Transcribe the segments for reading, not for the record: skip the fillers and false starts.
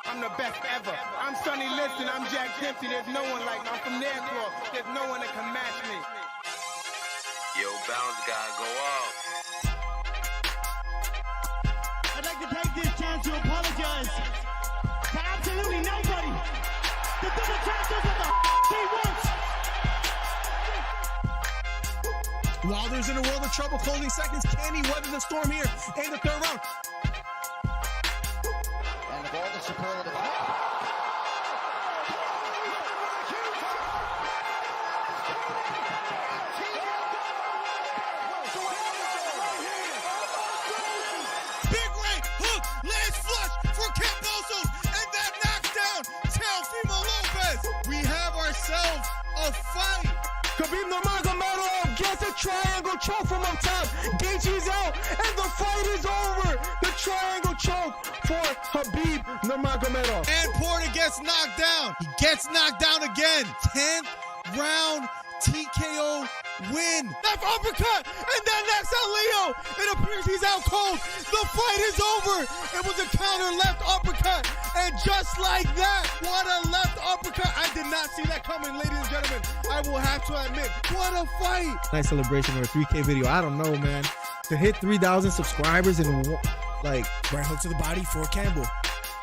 I'm the best ever. I'm Sonny Liston. I'm Jack Dempsey. There's no one like me. I'm from Nairclaw. There's no one that can match me. Yo, bounce guy, go off. I'd like to take this chance to apologize to absolutely nobody. The double champ does what the he wants. Wilder's in a world of trouble, closing seconds. Can he weather the storm here in the third round? And the ball to superlative. Big right hook, lands flush for Cambosos, and that knocks down Teofimo Lopez. We have ourselves a fight. Khabib Nurmagomedov gets a triangle choke from up top. Gaethje's out, and the fight is over. The triangle choke for Khabib Nurmagomedov. And Porter gets knocked down. He gets knocked down again. 10th round TKO win. Left uppercut, and then next out Leo. It appears he's out cold. The fight is over. It was a counter left uppercut, and just like that, what a left uppercut. I did not see that coming, ladies and gentlemen. I will have to admit, what a fight. Nice celebration or a 3K video. I don't know, man. To hit 3,000 subscribers and like Right hook to the body for Campbell.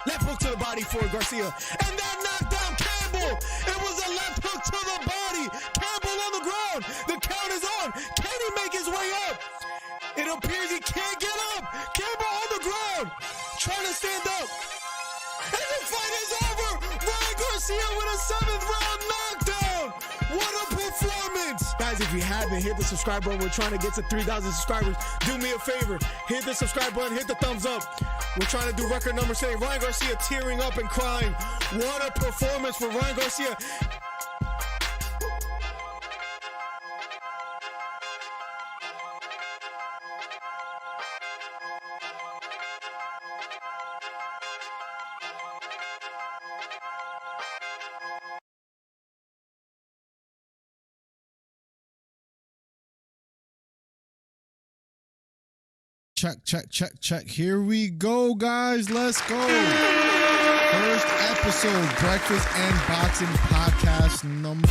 left hook to the body for Garcia, and then knocked down Campbell. It was a left hook to the body. Campbell on the ground. The count is on. Can he make his way up? It appears he can't get up. Campbell on the ground, trying to stand up. And the fight is over. Ryan Garcia with a 7th round knockdown. What a performance. Guys, if you haven't hit the subscribe button, we're trying to get to 3,000 subscribers. Do me a favor. Hit the subscribe button. Hit the thumbs up. We're trying to do record number 7. Ryan Garcia tearing up and crying. What a performance for Ryan Garcia. Check. Here we go, guys. Let's go. First episode, Breakfast and Boxing Podcast number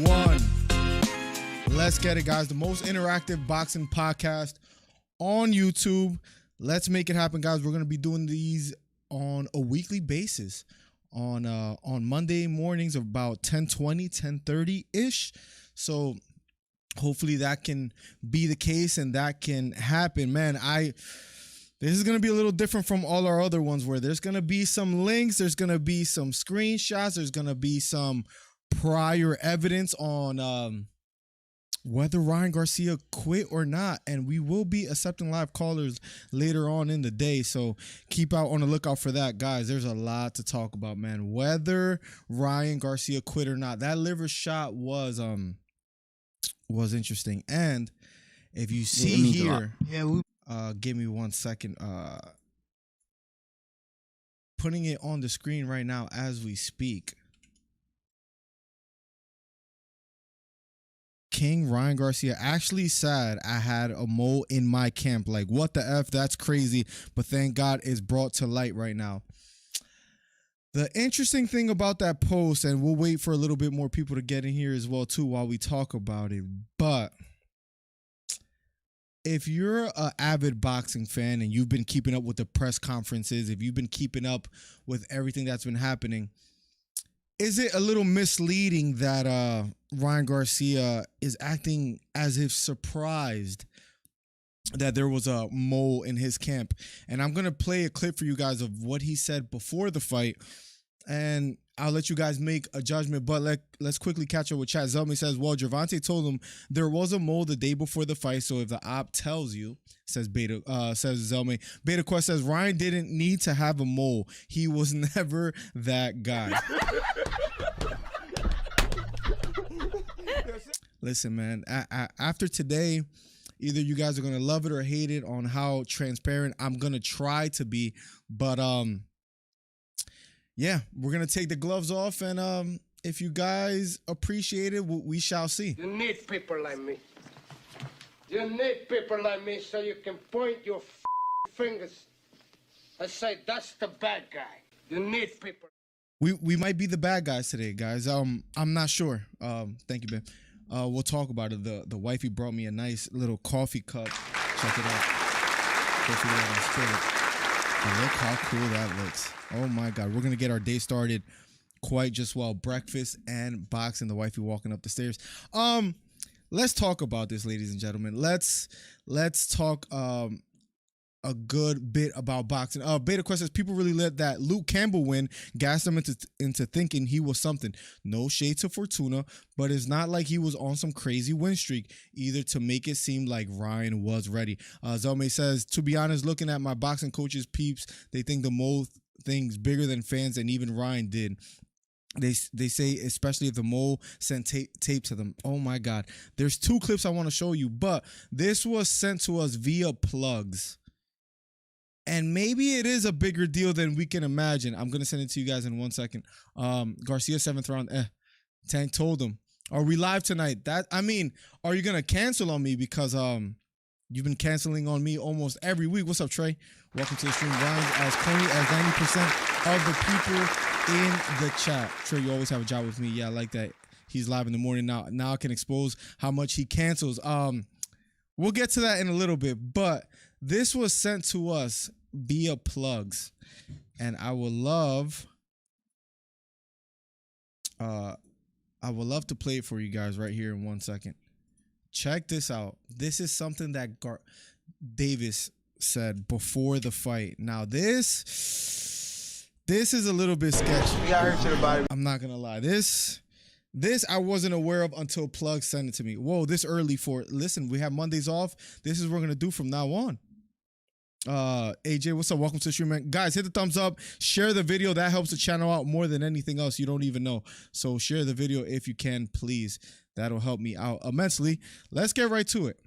1. Let's get it, guys. The most interactive boxing podcast on YouTube. Let's make it happen, guys. We're going to be doing these on a weekly basis on Monday mornings of about 10:20, 10:30-ish. So hopefully that can be the case and that can happen, man. This is going to be a little different from all our other ones where there's going to be some links, there's going to be some screenshots, there's going to be some prior evidence on whether Ryan Garcia quit or not, and we will be accepting live callers later on in the day, so keep out on the lookout for that, guys. There's a lot to talk about, man. Whether Ryan Garcia quit or not, that liver shot was interesting. And if you see here, give me 1 second. Putting it on the screen right now as we speak. King Ryan Garcia actually said, I had a mole in my camp. Like, what the F? That's crazy. But thank God it's brought to light right now. The interesting thing about that post, and we'll wait for a little bit more people to get in here as well too while we talk about it, but if you're an avid boxing fan and you've been keeping up with the press conferences, if you've been keeping up with everything that's been happening, is it a little misleading that Ryan Garcia is acting as if surprised that there was a mole in his camp? And I'm going to play a clip for you guys of what he said before the fight, and I'll let you guys make a judgment, but let's quickly catch up with chat. Zelmy says, well, Gervonta told him there was a mole the day before the fight, so if the op tells you, says Zelmy. Beta Quest says, Ryan didn't need to have a mole. He was never that guy. Listen, man, after today, either you guys are going to love it or hate it on how transparent I'm going to try to be. But, yeah, we're going to take the gloves off. And if you guys appreciate it, we shall see. You need people like me. You need people like me so you can point your fingers I say that's the bad guy. You need people. We might be the bad guys today, guys. I'm not sure. Thank you, Ben. We'll talk about it. The wifey brought me a nice little coffee cup. Check it out. Hopefully I don't spill it. And look how cool that looks. Oh my God. We're gonna get our day started quite just well. Breakfast and boxing. The wifey walking up the stairs. Let's talk about this, ladies and gentlemen. Let's talk a good bit about boxing. Beta Quest says people really let that Luke Campbell win gas them into thinking he was something. No shade to Fortuna, but it's not like he was on some crazy win streak either to make it seem like Ryan was ready. Zelme says, to be honest, looking at my boxing coaches peeps, they think the most things bigger than fans, and even Ryan did. They say, especially if the mole sent tape to them. Oh my God. There's two clips I want to show you, but this was sent to us via plugs. And maybe it is a bigger deal than we can imagine. I'm going to send it to you guys in 1 second. Garcia 7th round. Tank told him, are we live tonight? Are you going to cancel on me? Because you've been canceling on me almost every week. What's up, Trey? Welcome to the stream. Ryan's as corny as 90% of the people in the chat. Trey, you always have a job with me. Yeah, I like that. He's live in the morning now. Now I can expose how much he cancels. We'll get to that in a little bit, but this was sent to us via plugs, and I would love to play it for you guys right here in 1 second. Check this out. This is something that Davis said before the fight. Now this is a little bit sketchy. He got hurt to the body. I'm not gonna lie. This I wasn't aware of until Plug sent it to me. Whoa, this early for listen, we have Mondays off. This is what we're gonna do from now on. AJ, what's up? Welcome to the stream, man. Guys, hit the thumbs up, share the video. That helps the channel out more than anything else. You don't even know. So share the video if you can, please. That'll help me out immensely. Let's get right to it.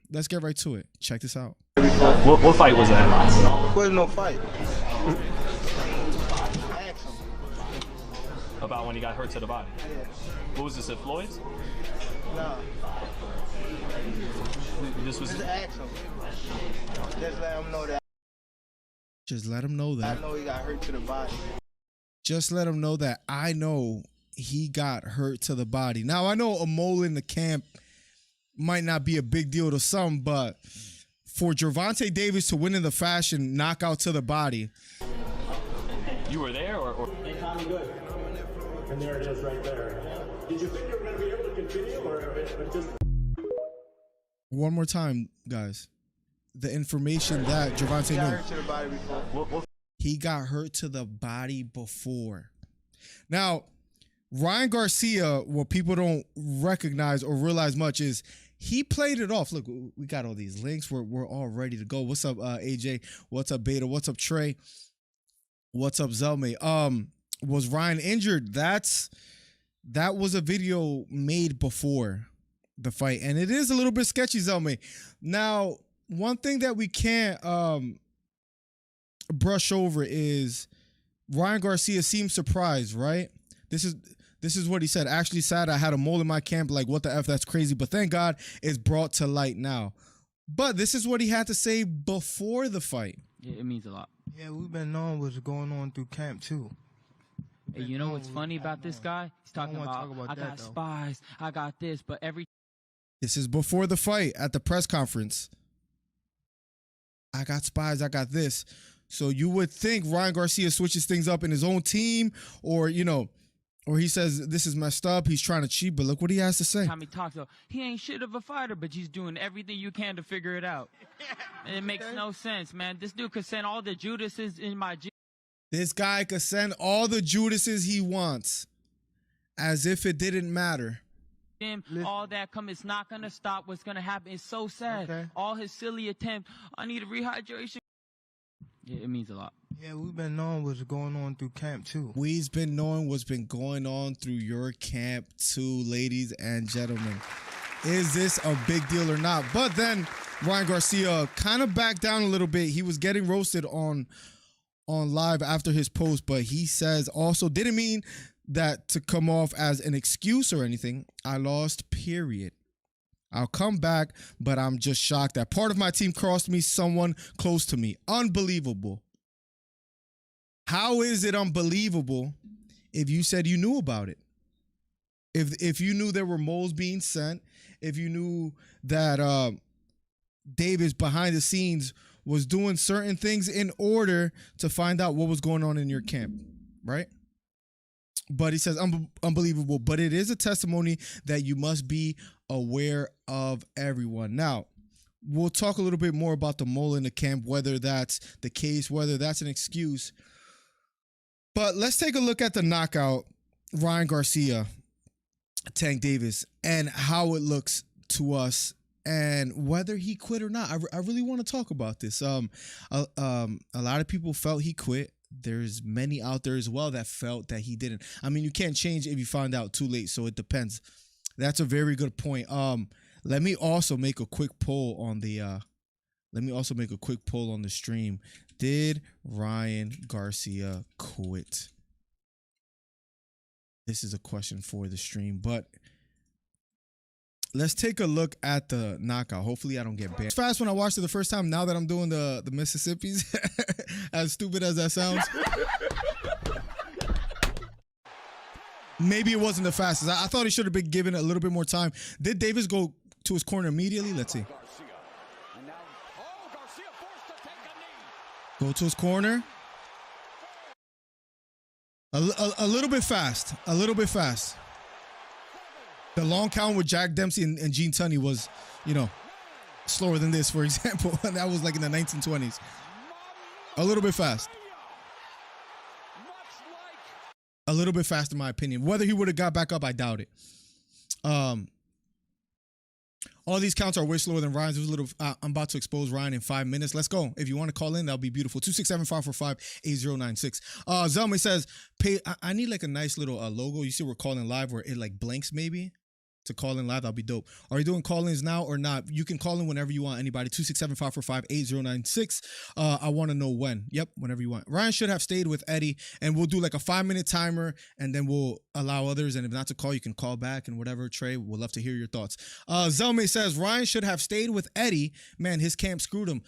Check this out. What fight was that? There's no fight. About when he got hurt to the body? Yeah. What was this, at Floyd's? No. This was... Just ask him. Just let him know that. Just let him know that. I know he got hurt to the body. Just let him know that I know he got hurt to the body. Now, I know a mole in the camp might not be a big deal to some, but for Gervonta Davis to win in the fashion knockout to the body. You were there, or? Hey, Tommy, good. And there it is right there. Did you think you were going to be able to continue, or just... One more time, guys. The information that Gervonta He got knew. hurt to the body before. He got hurt to the body before. Now, Ryan Garcia, what people don't recognize or realize much is he played it off. Look, we got all these links. We're all ready to go. What's up, AJ? What's up, Beta? What's up, Trey? What's up, Zelme? Was Ryan injured? That was a video made before the fight, and it is a little bit sketchy, Zelme. Now, one thing that we can't brush over is Ryan Garcia seemed surprised, right? This is what he said. Actually sad I had a mole in my camp. Like, what the F? That's crazy. But thank God it's brought to light now. But this is what he had to say before the fight. Yeah, it means a lot. Yeah, we've been knowing what's going on through camp too. Hey, you know what's funny about this guy? He's talking about I got spies, I got this, but This is before the fight at the press conference. I got spies, I got this. So you would think Ryan Garcia switches things up in his own team, or, you know, or he says this is messed up, he's trying to cheat, but look what he has to say. Tommy talks though. He ain't shit of a fighter, but he's doing everything you can to figure it out. It makes no sense, man. This dude could send all the Judases in my gym. This guy could send all the Judases he wants as if it didn't matter. All that it's not gonna stop. What's gonna happen? It's so sad. Okay. All his silly attempt. I need a rehydration. Yeah, it means a lot. Yeah, we've been knowing what's going on through camp too. We've been knowing what's been going on through your camp too, ladies and gentlemen. Is this a big deal or not? But then Ryan Garcia kind of backed down a little bit. He was getting roasted on live after his post, but he says also didn't mean that to come off as an excuse or anything. I lost, period. I'll come back, but I'm just shocked that part of my team crossed me, someone close to me. Unbelievable. How is it unbelievable if you said you knew about it? If you knew there were moles being sent, if you knew that Davis behind the scenes was doing certain things in order to find out what was going on in your camp, right? But he says unbelievable, but it is a testimony that you must be aware of everyone. Now, we'll talk a little bit more about the mole in the camp, whether that's the case, whether that's an excuse. But let's take a look at the knockout, Ryan Garcia, Tank Davis, and how it looks to us and whether he quit or not. I really want to talk about this. A lot of people felt he quit. There's many out there as well that felt that he didn't. I mean, you can't change if you find out too late, so it depends. That's a very good point. Let me also make a quick poll on the stream. Did Ryan Garcia quit? This is a question for the stream, but let's take a look at the knockout. Hopefully I don't get banned. It's fast when I watched it the first time. Now that I'm doing the Mississippi's, as stupid as that sounds. Maybe it wasn't the fastest. I thought he should have been given a little bit more time. Did Davis go to his corner immediately? Let's see. Go to his corner. A little bit fast. A little bit fast. The long count with Jack Dempsey and Gene Tunney was, slower than this, for example. And that was like in the 1920s. A little bit fast. A little bit fast, in my opinion. Whether he would have got back up, I doubt it. All these counts are way slower than Ryan's. It was a little. I'm about to expose Ryan in 5 minutes. Let's go. If you want to call in, that'll be beautiful. 267-545-8096. Zelme says, I need like a nice little logo. You see we're calling live where it like blinks maybe to call in live. That'll be dope. Are you doing call-ins now or not? You can call in whenever you want. Anybody. 267-545-8096. I want to know when. Yep, whenever you want. Ryan should have stayed with Eddie, and we'll do like a 5-minute timer, and then we'll allow others. And if not to call, you can call back and whatever. Trey, we'll love to hear your thoughts. Zelme says Ryan should have stayed with Eddie. Man, his camp screwed him.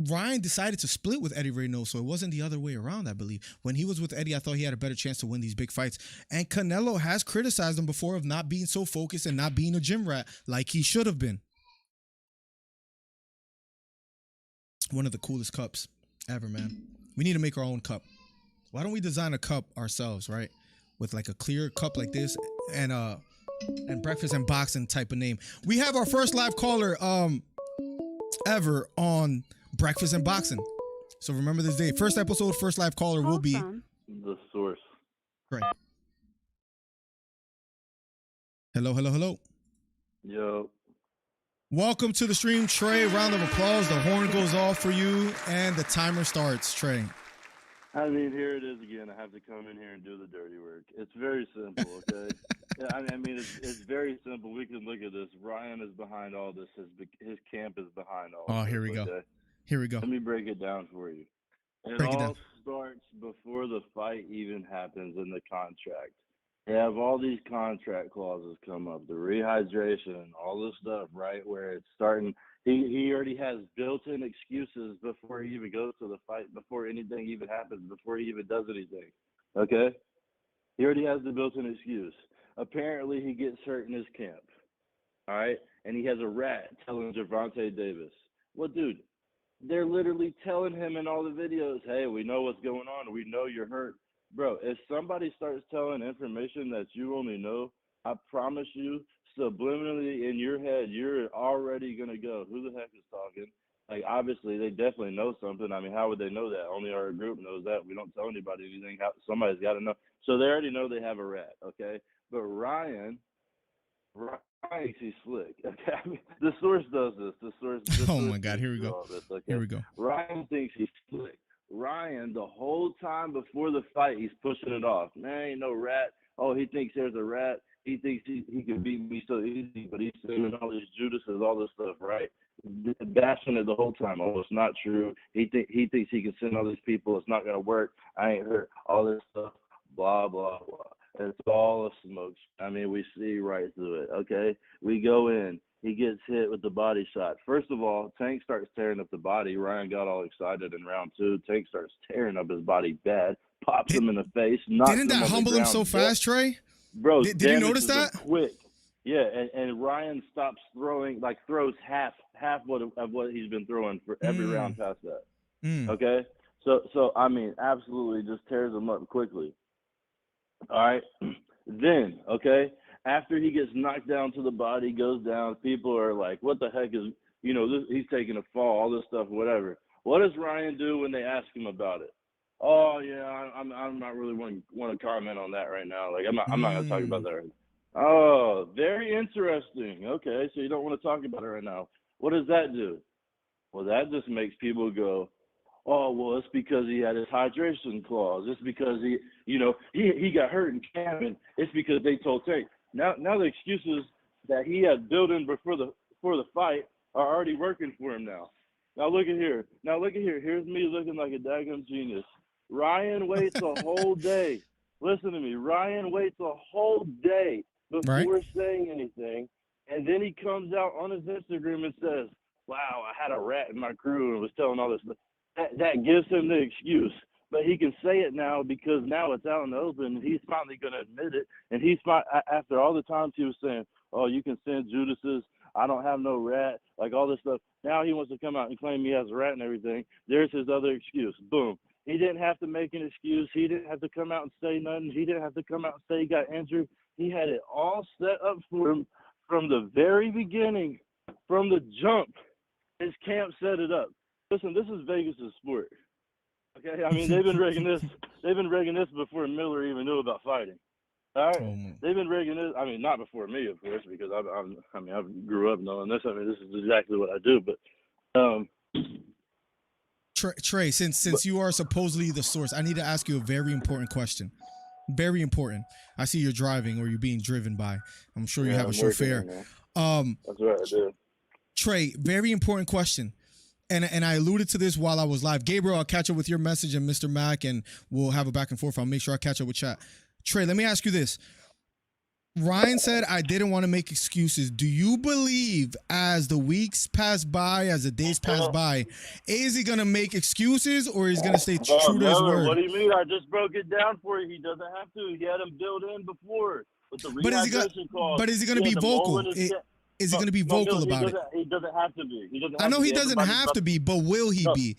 Ryan decided to split with Eddie Reynoso, so it wasn't the other way around, I believe. When he was with Eddie, I thought he had a better chance to win these big fights. And Canelo has criticized him before of not being so focused and not being a gym rat like he should have been. One of the coolest cups ever, man. We need to make our own cup. Why don't we design a cup ourselves, right? With like a clear cup like this and breakfast and boxing type of name. We have our first live caller ever on Breakfast and Boxing. So remember this day. First episode, first live caller will be The Source. Right. Hello. Yo. Welcome to the stream, Trey. Round of applause. The horn goes off for you, and the timer starts, Trey. I mean, here it is again. I have to come in here and do the dirty work. It's very simple, okay? Yeah, I mean, it's very simple. We can look at this. Ryan is behind all this. His camp is behind all this. Oh, here we go. Here we go. Let me break it down for you. It all starts before the fight even happens in the contract. They have all these contract clauses come up, the rehydration, all this stuff, right, where it's starting. He already has built-in excuses before he even goes to the fight, before anything even happens, before he even does anything, okay? He already has the built-in excuse. Apparently, he gets hurt in his camp, all right? And he has a rat telling Gervonta Davis, well, dude, they're literally telling him in all the videos, hey, we know what's going on. We know you're hurt. Bro, if somebody starts telling information that you only know, I promise you, subliminally in your head, you're already going to go, who the heck is talking? Like, obviously, they definitely know something. I mean, how would they know that? Only our group knows that. We don't tell anybody anything. Somebody's got to know. So they already know they have a rat, okay? But Ryan thinks he's slick. Okay? I mean, the Source does this. The source oh, my God. Here we go. This, okay? Here we go. Ryan thinks he's slick. Ryan, the whole time before the fight, he's pushing it off. Man, ain't no rat. Oh, he thinks there's a rat. He thinks he can beat me so easy, but he's sending all these Judases, all this stuff, right? Bashing it the whole time. Oh, it's not true. He thinks he can send all these people. It's not going to work. I ain't hurt. All this stuff, blah, blah, blah. It's all a smoke. I mean, we see right through it, okay? We go in. he gets hit with the body shot. First of all, Tank starts tearing up the body. Ryan got all excited in round 2. Tank starts tearing up his body bad, pops him in the face. Didn't that humble him so fast, Trey? Bro, did you notice that? Quick. Yeah, and Ryan stops throwing, like throws half of what he's been throwing for every round past that. Okay? So I mean, absolutely just tears him up quickly. All right? Then, okay, after he gets knocked down to the body, goes down, people are like, what the heck is, he's taking a fall, all this stuff, whatever. What does Ryan do when they ask him about it? Oh, yeah, I'm not really want to comment on that right now. Like, I'm not going to talk about that right now. Oh, very interesting. Okay, so you don't want to talk about it right now. What does that do? Well, that just makes people go, oh, well, it's because he had his hydration clause. It's because he got hurt in camp, and it's because they told Tank. Now the excuses that he had built in before the fight are already working for him now. Now look at here. Here's me looking like a daggum genius. Ryan waits a whole day. Listen to me. Ryan waits a whole day before saying anything, and then he comes out on his Instagram and says, wow, I had a rat in my crew and was telling all this stuff. That gives him the excuse. But he can say it now because now it's out in the open, and he's finally going to admit it. And after all the times he was saying, oh, you can send Judas's, I don't have no rat, like all this stuff. Now he wants to come out and claim he has a rat and everything. There's his other excuse. Boom. He didn't have to make an excuse. He didn't have to come out and say nothing. He didn't have to come out and say he got injured. He had it all set up for him from the very beginning, from the jump. His camp set it up. Listen, this is Vegas' sport. Okay, I mean they've been rigging this. They've been rigging this before Miller even knew about fighting. All right, they've been rigging this. I mean, not before me, of course, because I grew up knowing this. I mean, this is exactly what I do. But Trey, since you are supposedly the source, I need to ask you a very important question. Very important. I see you're driving or you're being driven by. I'm sure you have a chauffeur. That's right, I do. Trey, very important question. And I alluded to this while I was live. Gabriel, I'll catch up with your message and Mr. Mack, and we'll have a back and forth. I'll make sure I catch up with chat. Trey, let me ask you this. Ryan said, I didn't want to make excuses. Do you believe as the weeks pass by, as the days pass by, is he going to make excuses or is he going to stay true to his word? What do you mean? I just broke it down for you. He doesn't have to. He had him built in before. With the but is he going to be vocal? Is he going to be vocal about it? He doesn't have to be. I know he doesn't have to be, but will he be?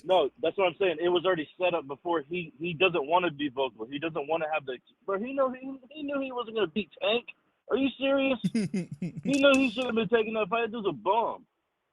No, that's what I'm saying. It was already set up before. He doesn't want to be vocal. He doesn't want to have the. But he knew he wasn't going to beat Tank. Are you serious? He knew he shouldn't have been taking that fight. It was a bum.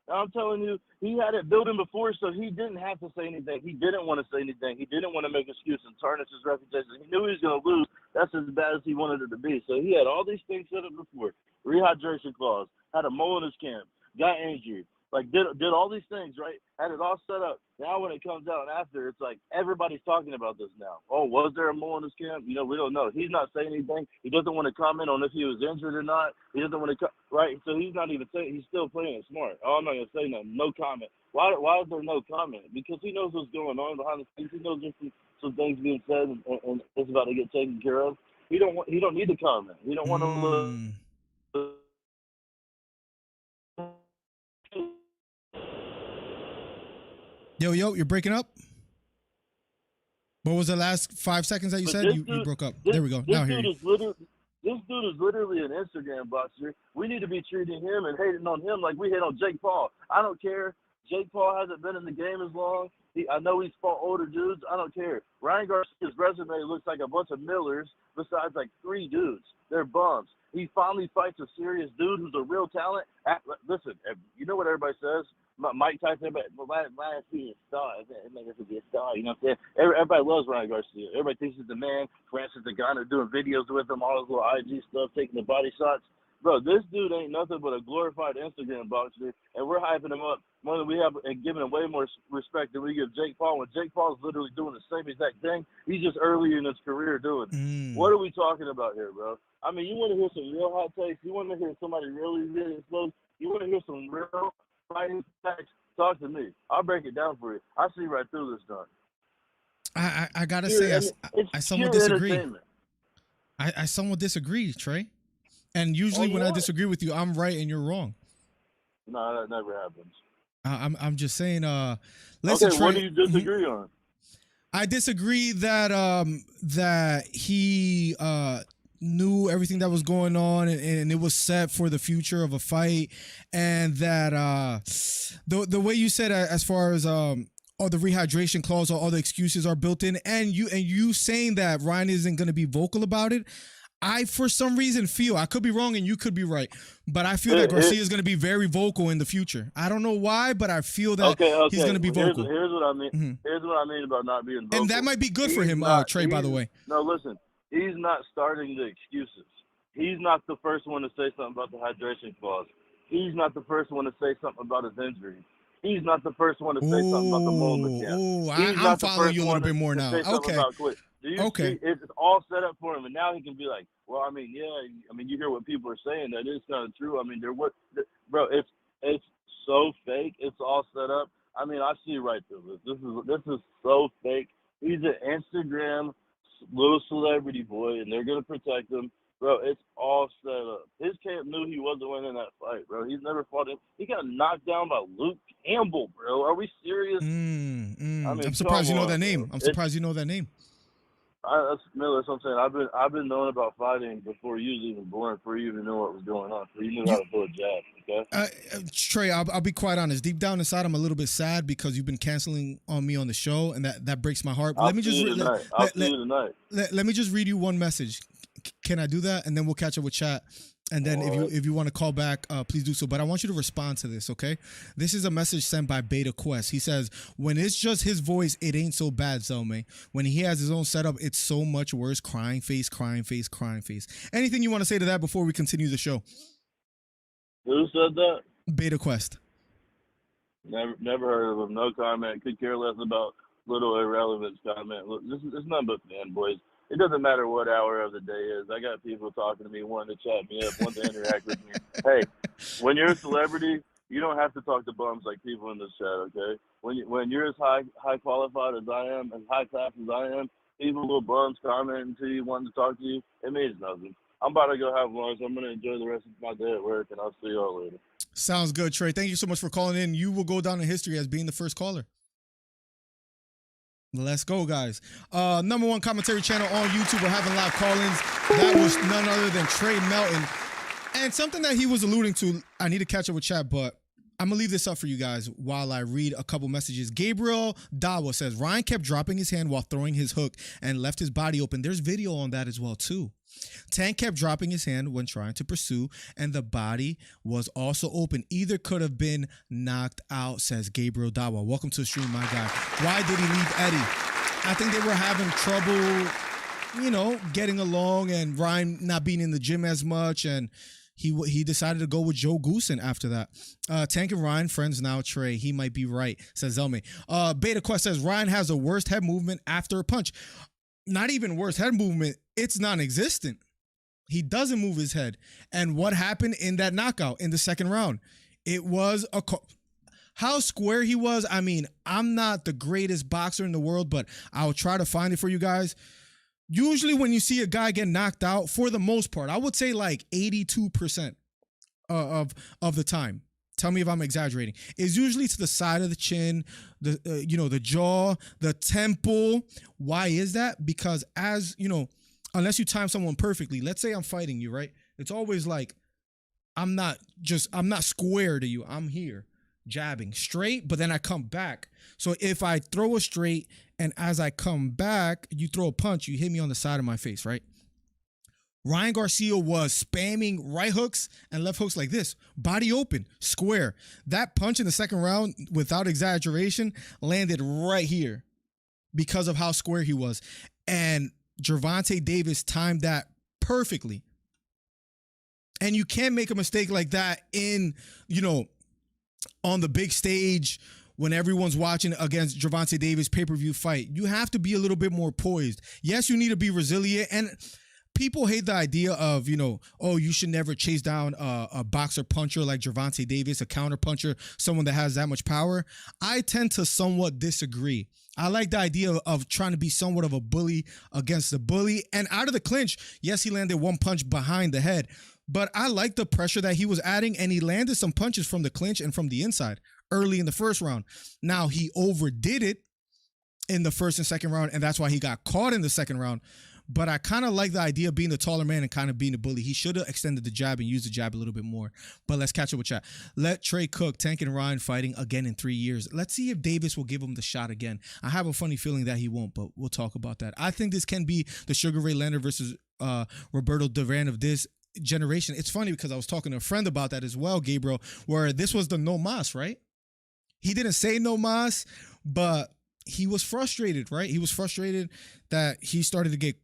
I'm telling you, he had it built in before, so he didn't have to say anything. He didn't want to say anything. He didn't want to make an excuse and tarnish his reputation. He knew he was going to lose. That's as bad as he wanted it to be. So he had all these things set up before. Rehydration clause, had a mole in his camp, got injured, like did all these things, right? Had it all set up. Now when it comes out after, it's like everybody's talking about this now. Oh, was there a mole in his camp? We don't know. He's not saying anything. He doesn't want to comment on if he was injured or not. He doesn't want to, right? So he's not even saying, he's still playing it smart. Oh, I'm not going to say nothing. No comment. Why is there no comment? Because he knows what's going on behind the scenes. He knows there's some things being said and it's about to get taken care of. He don't need to comment. He don't want to look. Yo, you're breaking up. What was the last 5 seconds that you said? You broke up. There we go. Now here. This dude is literally an Instagram boxer. We need to be treating him and hating on him like we hate on Jake Paul. I don't care. Jake Paul hasn't been in the game as long. I know he's fought older dudes. I don't care. Ryan Garcia's resume looks like a bunch of Millers besides like 3 dudes. They're bums. He finally fights a serious dude who's a real talent. Listen, you know what everybody says? Mike Tyson, last be a star. It made us be a star. You know what I'm saying? Everybody loves Ryan Garcia. Everybody thinks he's the man. Francis Ngannou doing videos with him, all his little IG stuff, taking the body shots. Bro, this dude ain't nothing but a glorified Instagram boxer, and we're hyping him up more than we have and giving him way more respect than we give Jake Paul. When Jake Paul's literally doing the same exact thing, he's just early in his career doing it. What are we talking about here, bro? I mean, you want to hear some real hot takes? You want to hear somebody really, really explode? You want to hear some real fighting facts? Talk to me. I'll break it down for you. I see right through this stuff. I gotta say, I somewhat disagree. I somewhat disagree, Trey. And usually when I disagree with you, I'm right and you're wrong. No, that never happens. I'm just saying. Listen, okay, what do you disagree on? I disagree that that he knew everything that was going on and it was set for the future of a fight, and that the way you said as far as all the rehydration clause, all the excuses are built in, and you saying that Ryan isn't going to be vocal about it. I, for some reason, feel, I could be wrong and you could be right, but I feel that Garcia is going to be very vocal in the future. I don't know why, but I feel that he's going to be vocal. Here's what I mean. Mm-hmm. Here's what I mean about not being vocal. And that might be good for him, Trey, by the way. No, listen. He's not starting the excuses. He's not the first one to say something about the hydration clause. He's not the first one to say something about his injury. He's not the first one to say something about the mold mechanic. I'm following you a little bit more now. Okay. Okay. It's all set up for him, and now he can be like, well, I mean, yeah, I mean, you hear what people are saying. That is kind of true. I mean, bro, it's so fake. It's all set up. I mean, I see right through this. This is so fake. He's an Instagram little celebrity boy, and they're gonna protect him. Bro, it's all set up. His camp knew he wasn't winning that fight, bro. He's never fought him. He got knocked down by Luke Campbell, bro. Are we serious? I mean, I'm surprised you know that name. I'm surprised you know that name. That's what I'm saying. I've been knowing about fighting before you was even born, before you even knew what was going on. So you knew how to pull a jab, okay? Trey, I'll be quite honest. Deep down inside, I'm a little bit sad because you've been canceling on me on the show, and that breaks my heart. Let me just read you one message. Can I do that? And then we'll catch up with chat. And then if you want to call back, please do so. But I want you to respond to this, okay? This is a message sent by Beta Quest. He says, when it's just his voice, it ain't so bad, Zelme. When he has his own setup, it's so much worse. Crying face, crying face, crying face. Anything you want to say to that before we continue the show? Who said that? Beta Quest. Never heard of him. No comment. Could care less about little irrelevant comment. Look, this is nothing but fanboys. It doesn't matter what hour of the day is. I got people talking to me, wanting to chat me up, wanting to interact with me. Hey, when you're a celebrity, you don't have to talk to bums like people in this chat, okay? When you're as high qualified as I am, as high class as I am, people little bums commenting to you, wanting to talk to you, it means nothing. I'm about to go have lunch. I'm going to enjoy the rest of my day at work, and I'll see y'all later. Sounds good, Trey. Thank you so much for calling in. You will go down in history as being the first caller. Let's go, guys. Number one commentary channel on YouTube. We're having live call-ins. That was none other than Trey Melton. And something that he was alluding to, I need to catch up with chat, but I'm going to leave this up for you guys while I read a couple messages. Gabriel Dawa says, Ryan kept dropping his hand while throwing his hook and left his body open. There's video on that as well, too. Tank kept dropping his hand when trying to pursue, and the body was also open. Either could have been knocked out, says Gabriel Dawa. Welcome to the stream, my guy. Why did he leave Eddie? I think they were having trouble, getting along, and Ryan not being in the gym as much, and he decided to go with Joe Goosen after that. Tank and Ryan, friends now, Trey. He might be right, says Zelme. Beta Quest says, Ryan has the worst head movement after a punch. Not even worse head movement. It's non-existent. He doesn't move his head. And what happened in that knockout in the second round? It was how square he was. I mean, I'm not the greatest boxer in the world, but I'll try to find it for you guys. Usually when you see a guy get knocked out, for the most part, I would say like 82% of the time. Tell me if I'm exaggerating. Is usually to the side of the chin, the jaw, the temple. Why is that? Because unless you time someone perfectly, let's say I'm fighting you, right? It's always like, I'm not square to you. I'm here jabbing straight, but then I come back. So if I throw a straight and as I come back, you throw a punch, you hit me on the side of my face, right? Ryan Garcia was spamming right hooks and left hooks like this, body open, square. That punch in the second round, without exaggeration, landed right here because of how square he was. And Gervonta Davis timed that perfectly. And you can't make a mistake like that on the big stage when everyone's watching against Gervonta Davis pay-per-view fight. You have to be a little bit more poised. Yes, you need to be resilient. And people hate the idea of, you should never chase down a boxer puncher like Gervonta Davis, a counter puncher, someone that has that much power. I tend to somewhat disagree. I like the idea of trying to be somewhat of a bully against the bully. And out of the clinch, yes, he landed one punch behind the head, But I like the pressure that he was adding, and he landed some punches from the clinch and from the inside early in the first round. Now, he overdid it in the first and second round, and that's why he got caught in the second round. But I kind of like the idea of being the taller man and kind of being a bully. He should have extended the jab and used the jab a little bit more. But let's catch up with chat. Let Trey cook. Tank and Ryan fighting again in 3 years. Let's see if Davis will give him the shot again. I have a funny feeling that he won't, but we'll talk about that. I think this can be the Sugar Ray Leonard versus Roberto Duran of this generation. It's funny because I was talking to a friend about that as well, Gabriel, where this was the no mas, right? He didn't say no mas, but he was frustrated, right? He was frustrated that he started to get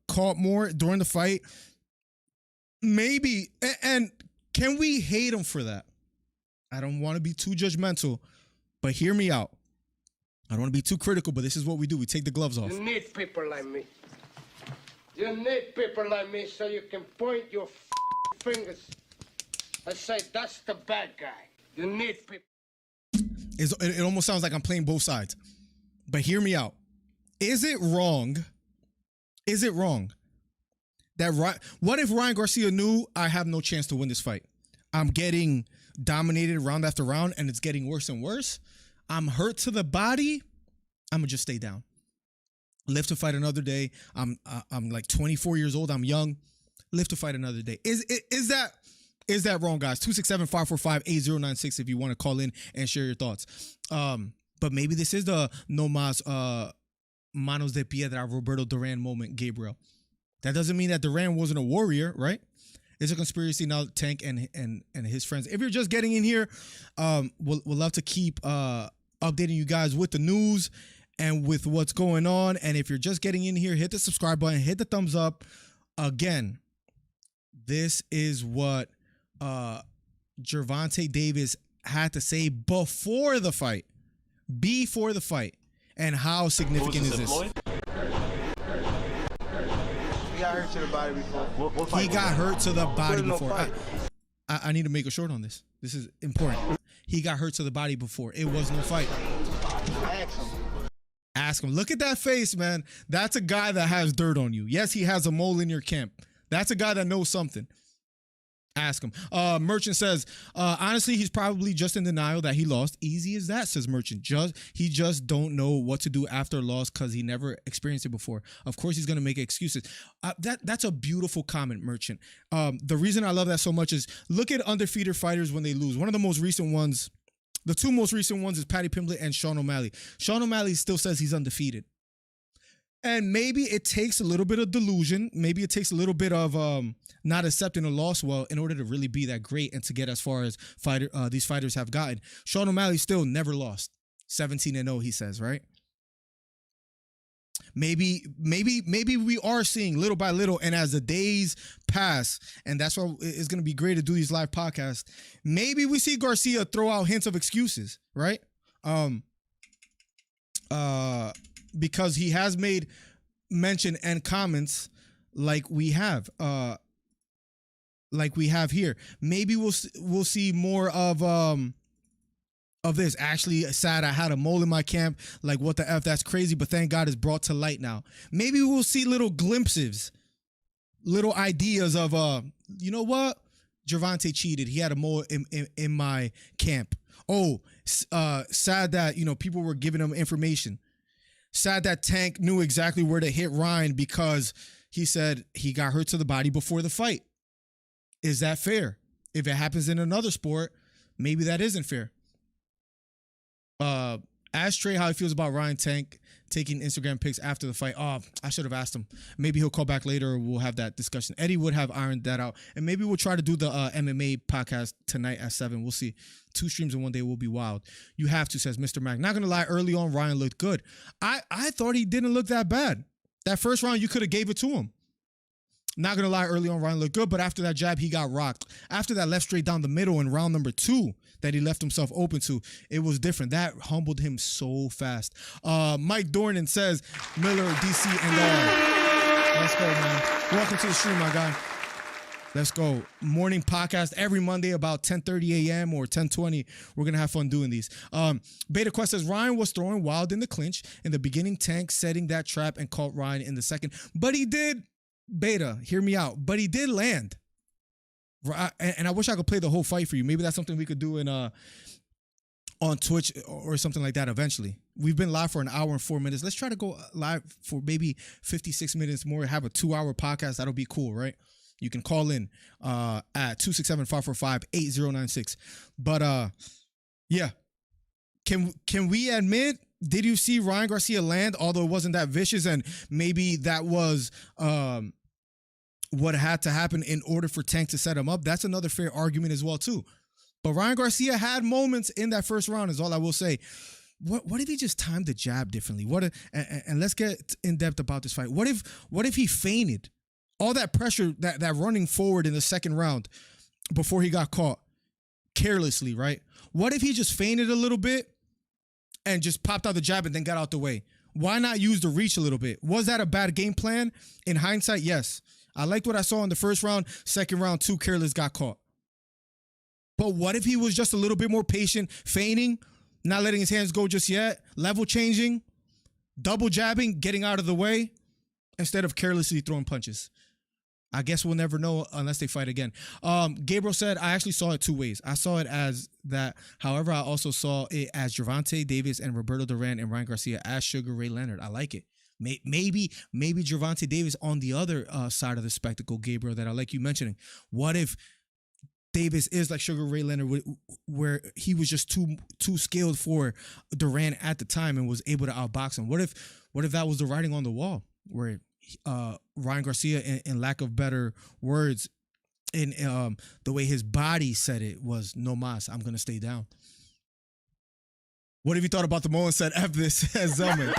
caught more during the fight. Maybe, and can we hate him for that? I don't want to be too judgmental, but hear me out. I don't want to be too critical, but this is what we do. We take the gloves off. You need people like me. You need people like me so you can point your fingers and say, that's the bad guy. You need people. It almost sounds like I'm playing both sides, but hear me out. Is it wrong that what if Ryan Garcia knew I have no chance to win this fight? I'm getting dominated round after round, and it's getting worse and worse. I'm hurt to the body. I'm gonna just stay down. Live to fight another day. I'm like 24 years old. I'm young. Live to fight another day. Is that wrong, guys? 267-545-8096 if you want to call in and share your thoughts. But maybe this is the no mas manos de piedra Roberto Duran moment, Gabriel. That doesn't mean that Duran wasn't a warrior, right? It's a conspiracy now, Tank and his friends. If you're just getting in here, we'll love to keep updating you guys with the news and with what's going on. And if you're just getting in here, hit the subscribe button, hit the thumbs up. Again, this is what Gervonta Davis had to say before the fight. And how significant is this? He got hurt to the body before. He got hurt to the body before. I need to make a short on this. This is important. He got hurt to the body before. It was no fight. Ask him. Look at that face, man. That's a guy that has dirt on you. Yes, he has a mole in your camp. That's a guy that knows something. Ask him. Merchant says, honestly, he's probably just in denial that he lost. Easy as that, says Merchant. He just don't know what to do after a loss because he never experienced it before. Of course, he's going to make excuses. That's a beautiful comment, Merchant. The reason I love that so much is look at undefeated fighters when they lose. One of the most recent ones, the two most recent ones is Paddy Pimblett and Sean O'Malley. Sean O'Malley still says he's undefeated. And maybe it takes a little bit of delusion. Maybe it takes a little bit of not accepting a loss well in order to really be that great and to get as far as these fighters have gotten. Sean O'Malley still never lost. 17-0, he says, right? Maybe we are seeing little by little, and as the days pass, and that's why it's going to be great to do these live podcasts, maybe we see Garcia throw out hints of excuses, right? Because he has made mention and comments like we have here. Maybe we'll see more of this. Actually, sad I had a mole in my camp. Like, what the F? That's crazy, but thank God it's brought to light now. Maybe we'll see little glimpses, little ideas of, you know what? Gervonta cheated. He had a mole in my camp. Oh, sad that, people were giving him information. Sad that Tank knew exactly where to hit Ryan because he said he got hurt to the body before the fight. Is that fair? If it happens in another sport, maybe that isn't fair. Ask Trey how he feels about Ryan Tank taking Instagram pics after the fight. Oh, I should have asked him. Maybe he'll call back later or we'll have that discussion. Eddie would have ironed that out. And maybe we'll try to do the MMA podcast tonight at 7. We'll see. 2 streams in one day will be wild. You have to, says Mr. Mac. Not going to lie, early on, Ryan looked good. I thought he didn't look that bad. That first round, you could have gave it to him. Not going to lie, early on, Ryan looked good, but after that jab, he got rocked. After that left straight down the middle in round number 2 that he left himself open to, it was different. That humbled him so fast. Mike Dornan says, MillerDC and all. Let's go, man. Welcome to the stream, my guy. Let's go. Morning podcast every Monday about 10:30 a.m. or 10:20. We're going to have fun doing these. Beta Quest says, Ryan was throwing wild in the clinch. In the beginning, Tank setting that trap and caught Ryan in the second. But he did... Beta, hear me out. But he did land. And I wish I could play the whole fight for you. Maybe that's something we could do in on Twitch or something like that eventually. We've been live for an hour and 4 minutes. Let's try to go live for maybe 56 minutes more, have a 2-hour podcast. That'll be cool, right? You can call in at 267-545-8096. But yeah. Can we admit, did you see Ryan Garcia land, although it wasn't that vicious, and maybe that was what had to happen in order for Tank to set him up? That's another fair argument as well too. But Ryan Garcia had moments in that first round, is all I will say. What if he just timed the jab differently? And let's get in depth about this fight. What if he feinted all that pressure, that running forward in the second round before he got caught carelessly, right? What if he just feinted a little bit and just popped out the jab and then got out the way? Why not use the reach a little bit? Was that a bad game plan? In hindsight, yes. I liked what I saw in the first round. Second round, too careless, got caught. But what if he was just a little bit more patient, feigning, not letting his hands go just yet, level changing, double jabbing, getting out of the way, instead of carelessly throwing punches? I guess we'll never know unless they fight again. Gabriel said, I actually saw it two ways. I saw it as that. However, I also saw it as Gervonta Davis and Roberto Duran and Ryan Garcia as Sugar Ray Leonard. I like it. Maybe Gervonta Davis on the other side of the spectacle, Gabriel, that I like you mentioning. What if Davis is like Sugar Ray Leonard, where he was just too skilled for Duran at the time and was able to outbox him? What if that was the writing on the wall, where Ryan Garcia, in lack of better words, in the way his body said it, was no mas, I'm gonna stay down? What have you thought about the moment said F this as Zelman?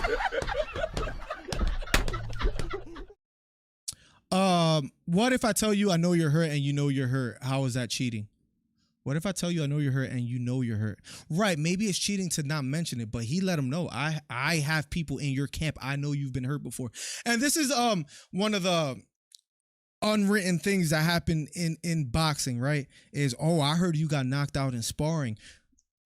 What if I tell you I know you're hurt and you know you're hurt? How is that cheating? What if I tell you I know you're hurt and you know you're hurt? Right, maybe it's cheating to not mention it, but he let him know, I have people in your camp. I know you've been hurt before. And this is one of the unwritten things that happen in boxing, right? Is, I heard you got knocked out in sparring.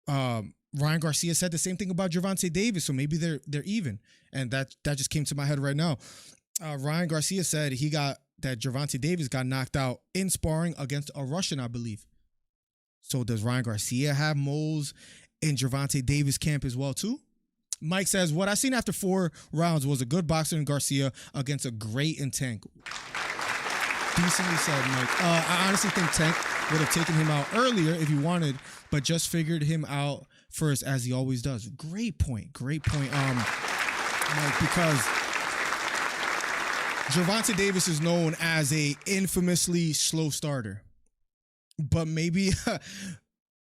Ryan Garcia said the same thing about Gervonta Davis, so maybe they're even. And that just came to my head right now. Ryan Garcia said that Gervonta Davis got knocked out in sparring against a Russian, I believe. So does Ryan Garcia have moles in Gervonta Davis camp as well too? Mike says, what I seen after 4 rounds was a good boxer in Garcia against a great in Tank. Decently said, Mike. I honestly think Tank would have taken him out earlier if he wanted, but just figured him out first, as he always does. Great point, Mike, because Gervonta Davis is known as a infamously slow starter, but maybe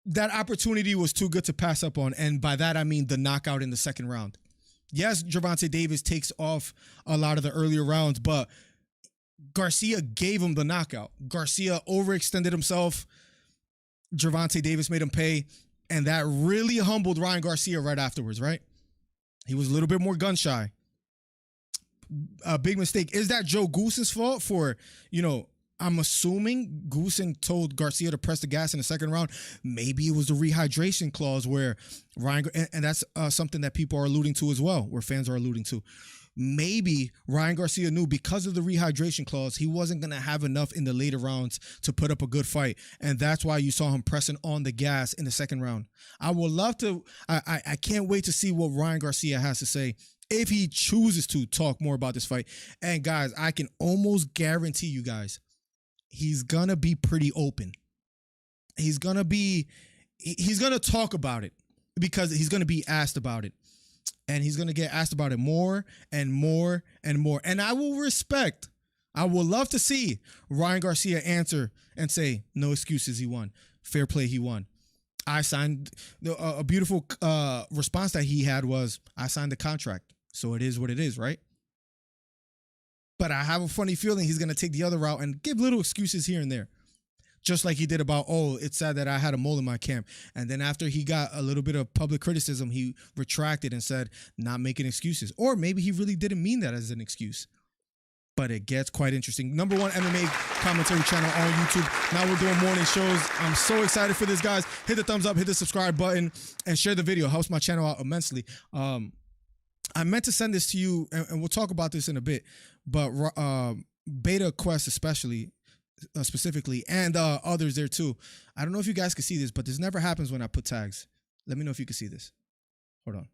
that opportunity was too good to pass up on. And by that, I mean the knockout in the second round. Yes, Gervonta Davis takes off a lot of the earlier rounds, but Garcia gave him the knockout. Garcia overextended himself. Gervonta Davis made him pay. And that really humbled Ryan Garcia right afterwards, right? He was a little bit more gun shy. A big mistake. Is that Joe Goosen's fault for, I'm assuming Goosen told Garcia to press the gas in the second round. Maybe it was the rehydration clause where Ryan, and that's something that people are alluding to as well, where fans are alluding to. Maybe Ryan Garcia knew because of the rehydration clause, he wasn't going to have enough in the later rounds to put up a good fight. And that's why you saw him pressing on the gas in the second round. I would love to, I can't wait to see what Ryan Garcia has to say if he chooses to talk more about this fight. And guys, I can almost guarantee you guys, he's going to be pretty open. He's going to talk about it because he's going to be asked about it. And he's going to get asked about it more and more and more. And I will love to see Ryan Garcia answer and say, no excuses, he won. Fair play, he won. I signed, a beautiful response that he had was, I signed the contract. So it is what it is, right? But I have a funny feeling he's going to take the other route and give little excuses here and there. Just like he did about, it's sad that I had a mole in my camp. And then after he got a little bit of public criticism, he retracted and said, not making excuses. Or maybe he really didn't mean that as an excuse. But it gets quite interesting. #1 MMA commentary channel on YouTube. Now we're doing morning shows. I'm so excited for this, guys. Hit the thumbs up, hit the subscribe button, and share the video. It helps my channel out immensely. I meant to send this to you, and we'll talk about this in a bit. But Beta Quest especially, specifically, and others there too. I don't know if you guys can see this, but this never happens when I put tags. Let me know if you can see this. Hold on.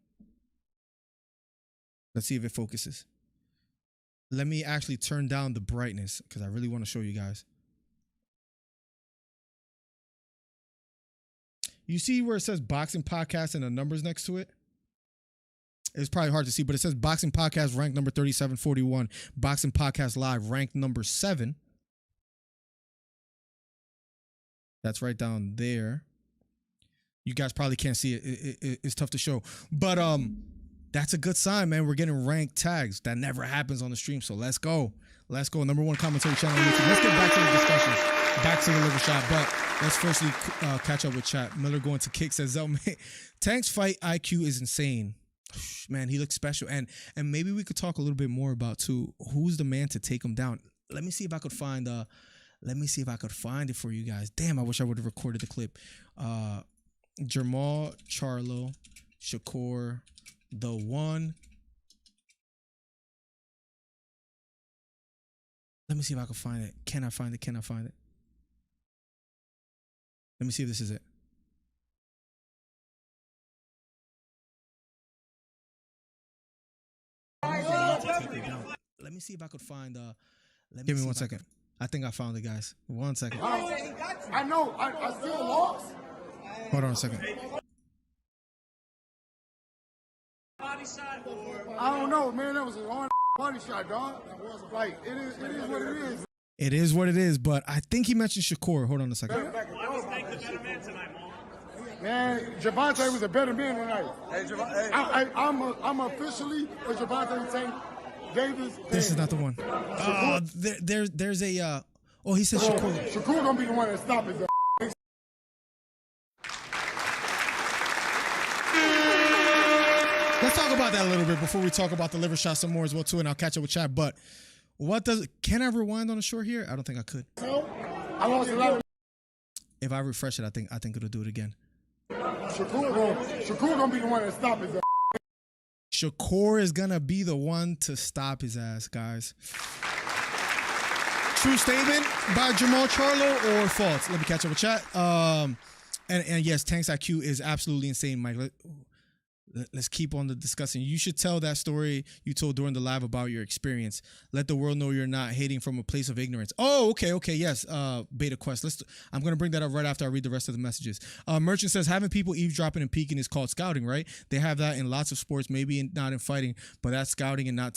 Let's see if it focuses. Let me actually turn down the brightness because I really want to show you guys. You see where it says Boxing Podcast and the numbers next to it? It's probably hard to see, but it says Boxing Podcast ranked number 3741. Boxing Podcast Live ranked number 7. That's right down there. You guys probably can't see it. It's tough to show. But that's a good sign, man. We're getting ranked tags. That never happens on the stream, so let's go. Let's go. Number 1 commentary channel on YouTube. Let's get back to the discussions. Back to the liver shot, but let's firstly catch up with chat. Miller going to kick says, Zelman, Tank's fight IQ is insane. Man, he looks special. And maybe we could talk a little bit more about, too, who's the man to take him down. Let me see if I could find it for you guys. Damn, I wish I would have recorded the clip. Jamal Charlo, Shakur, the one. Let me see if I can find it. Can I find it? Let me see if this is it. Let me see if I could find. Give me 1 second. I think I found it, guys. 1 second. I know. I still lost. Hold on a second. I don't know, man. That was a hard body shot, dog. Like, it is what it is. It is what it is, but I think he mentioned Shakur. Hold on a second. Man, Javante was a better man tonight. Hey, Javante. I'm officially a Javante Tank Davis. This is not the one. There's a. Oh, he said Shakur. Shakur gonna be the one that stops his. Let's talk about that a little bit before we talk about the liver shot some more as well too, and I'll catch up with chat. But can I rewind on the short here? I don't think I could. I lost a lot. If I refresh it, I think it'll do it again. Shakur gonna be the one that stops his. Shakur is gonna be the one to stop his ass, guys. True statement by Jamal Charlo or false? Let me catch up with chat. And yes, Tank's IQ is absolutely insane, Mike. Let's keep on the discussing. You should tell that story you told during the live about your experience. Let the world know you're not hating from a place of ignorance. Oh, okay, yes. Beta Quest. I'm gonna bring that up right after I read the rest of the messages. Merchant says having people eavesdropping and peeking is called scouting, right? They have that in lots of sports, maybe not in fighting, but that's scouting and not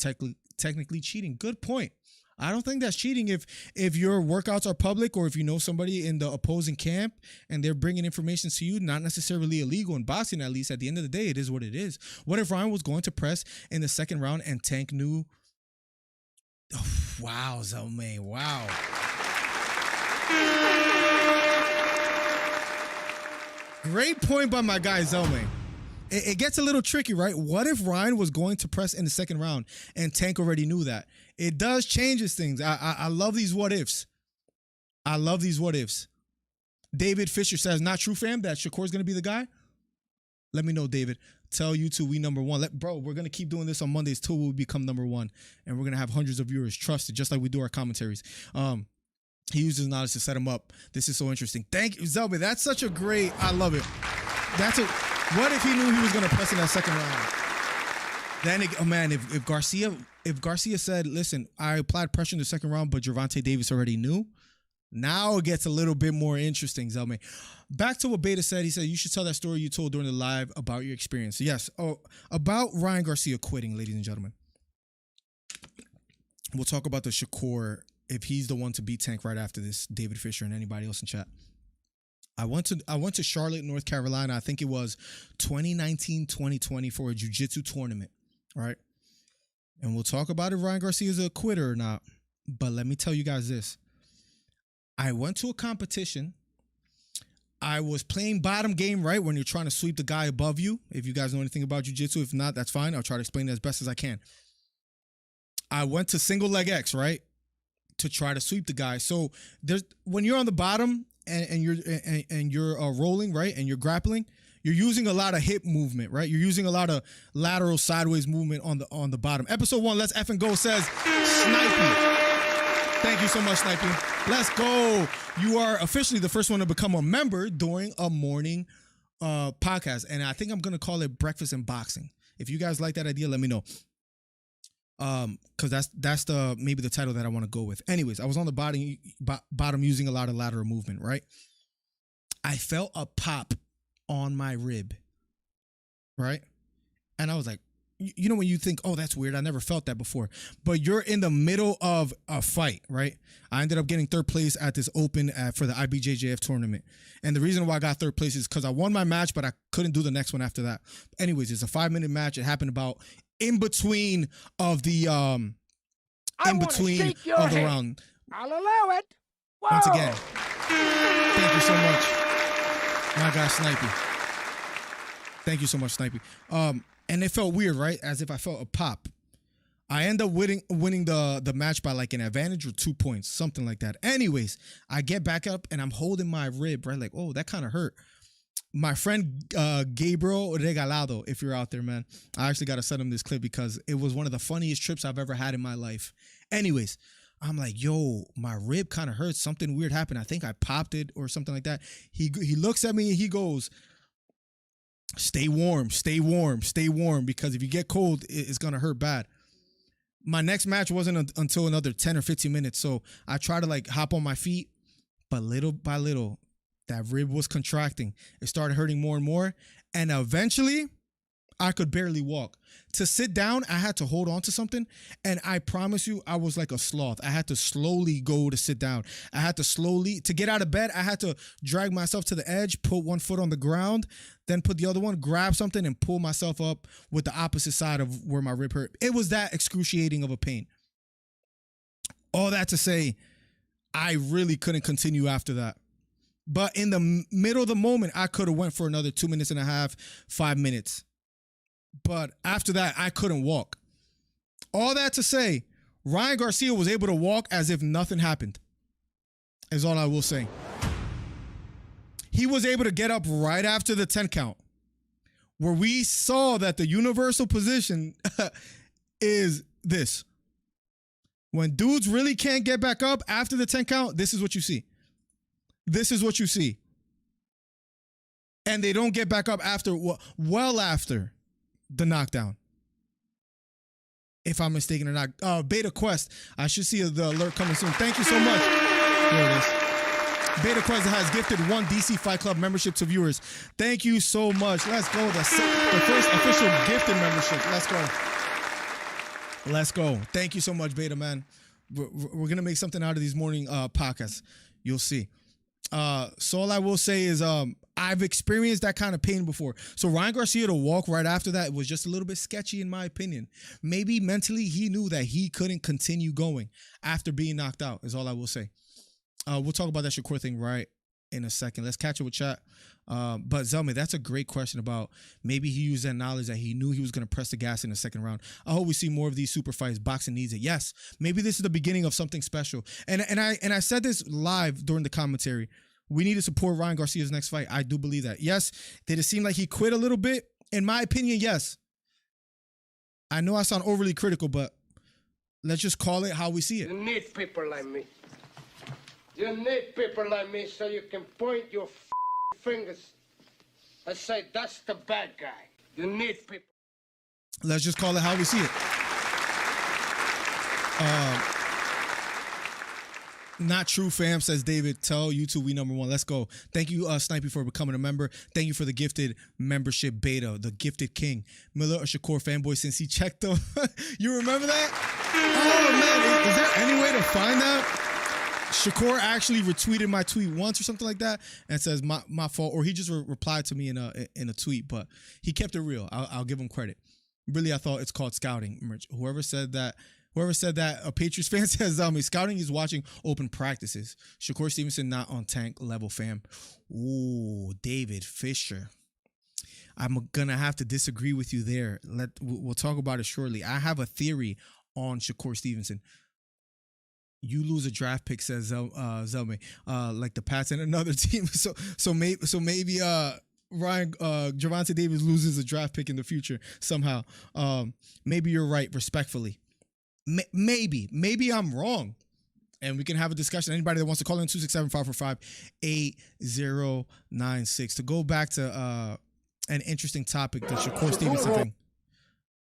technically cheating. Good point. I don't think that's cheating if your workouts are public or if you know somebody in the opposing camp and they're bringing information to you, not necessarily illegal in boxing. At least at the end of the day, it is what it is. What if Ryan was going to press in the second round and Tank knew? Oh, wow, Zelmay, wow. Great point by my guy Zelmay. It gets a little tricky, right? What if Ryan was going to press in the second round and Tank already knew that? It does change things. I love these what ifs. David Fisher says, not true, fam, that Shakur's going to be the guy? Let me know, David. Tell you two we number one. Bro, we're going to keep doing this on Mondays till we become number one. And we're going to have hundreds of viewers. Trust it, just like we do our commentaries. He uses knowledge to set him up. This is so interesting. Thank you, Zelby. That's such a great, I love it. What if he knew he was going to press in that second round? Then, if Garcia said, listen, I applied pressure in the second round, but Gervonta Davis already knew, now it gets a little bit more interesting, Zelme. Back to what Beta said. He said, you should tell that story you told during the live about your experience. Yes, about Ryan Garcia quitting, ladies and gentlemen. We'll talk about the Shakur, if he's the one to beat Tank right after this, David Fisher and anybody else in chat. I went to Charlotte, North Carolina. I think it was 2019, 2020 for a jiu-jitsu tournament, right? And we'll talk about if Ryan Garcia is a quitter or not. But let me tell you guys this. I went to a competition. I was playing bottom game, right? When you're trying to sweep the guy above you. If you guys know anything about jiu-jitsu, if not, that's fine. I'll try to explain it as best as I can. I went to single leg X, right? To try to sweep the guy. So when you're on the bottom, and you're rolling, right, and you're grappling, you're using a lot of hip movement, right? You're using a lot of lateral sideways movement on the bottom. Episode 1, Let's Effing Go says, snipey. Thank you so much, Snipey. Let's go. You are officially the first one to become a member during a morning podcast. And I think I'm going to call it Breakfast and Boxing. If you guys like that idea, let me know. Because that's maybe the title that I want to go with. Anyways, I was on the bottom using a lot of lateral movement, right? I felt a pop on my rib, right? And I was like, you know when you think, oh, that's weird, I never felt that before. But you're in the middle of a fight, right? I ended up getting third place at this open for the IBJJF tournament. And the reason why I got third place is because I won my match, but I couldn't do the next one after that. Anyways, it's a 5-minute match. It happened about in between of the round. I'll allow it. Whoa. Once again, thank you so much, my guy Snipey. Thank you so much, Snipey. And it felt weird, right? As if I felt a pop. I end up winning the match by like an advantage or 2 points, something like that. Anyways, I get back up and I'm holding my rib, right? Like, oh, that kind of hurt. My friend Gabriel Regalado, if you're out there, man, I actually got to send him this clip because it was one of the funniest trips I've ever had in my life. Anyways, I'm like, yo, my rib kind of hurts. Something weird happened. I think I popped it or something like that. He looks at me and he goes, stay warm, stay warm, stay warm, because if you get cold, it's going to hurt bad. My next match wasn't until another 10 or 15 minutes. So I try to like hop on my feet, but little by little, that rib was contracting. It started hurting more and more. And eventually I could barely walk. To sit down, I had to hold on to something. And I promise you, I was like a sloth. I had to slowly go to sit down. I had to to get out of bed, I had to drag myself to the edge, put one foot on the ground, then put the other one, grab something and pull myself up with the opposite side of where my rib hurt. It was that excruciating of a pain. All that to say, I really couldn't continue after that. But in the middle of the moment, I could have went for another 2.5 minutes, 5 minutes. But after that, I couldn't walk. All that to say, Ryan Garcia was able to walk as if nothing happened, is all I will say. He was able to get up right after the 10 count, where we saw that the universal position is this. When dudes really can't get back up after the 10 count, this is what you see. This is what you see. And they don't get back up after, well after the knockdown. If I'm mistaken or not. Beta Quest. I should see the alert coming soon. Thank you so much. There it is. Beta Quest has gifted 1 DC Fight Club membership to viewers. Thank you so much. Let's go. The first official gifted membership. Let's go. Let's go. Thank you so much, Beta, man. We're going to make something out of these morning podcasts. You'll see. So all I will say is I've experienced that kind of pain before. So Ryan Garcia to walk right after that was just a little bit sketchy in my opinion. Maybe mentally he knew that he couldn't continue going after being knocked out is all I will say. We'll talk about that Shakur thing right in a second. Let's catch up with chat. But Zelme, that's a great question about maybe he used that knowledge that he knew he was going to press the gas in the second round. I hope we see more of these super fights. Boxing needs it. Yes, maybe this is the beginning of something special. And I said this live during the commentary. We need to support Ryan Garcia's next fight. I do believe that. Yes, did it seem like he quit a little bit? In my opinion, yes. I know I sound overly critical, but let's just call it how we see it. You need people like me. You need people like me so you can point your fingers and say, that's the bad guy. You need people. Let's just call it how we see it. Not true, fam, says David. Tell YouTube we number 1. Let's go. Thank you, Snipey, for becoming a member. Thank you for the gifted membership beta, the gifted king. Miller or Shakur fanboy since he checked them. You remember that? Oh, man. Is there any way to find that? Shakur actually retweeted my tweet once or something like that and says my fault, or he just replied to me in a tweet, but he kept it real. I'll give him credit. Really, I thought it's called scouting. Whoever said that, a Patriots fan says, scouting is watching open practices. Shakur Stevenson not on tank level, fam. Ooh, David Fisher. I'm going to have to disagree with you there. We'll talk about it shortly. I have a theory on Shakur Stevenson. You lose a draft pick, says Zelme, like the Pats and another team. So maybe Ryan Gervonta Davis loses a draft pick in the future somehow. Maybe you're right, respectfully. Maybe I'm wrong. and we can have a discussion. Anybody that wants to call in 267-545-8096 to go back to an interesting topic, the Shakur Stevenson thing.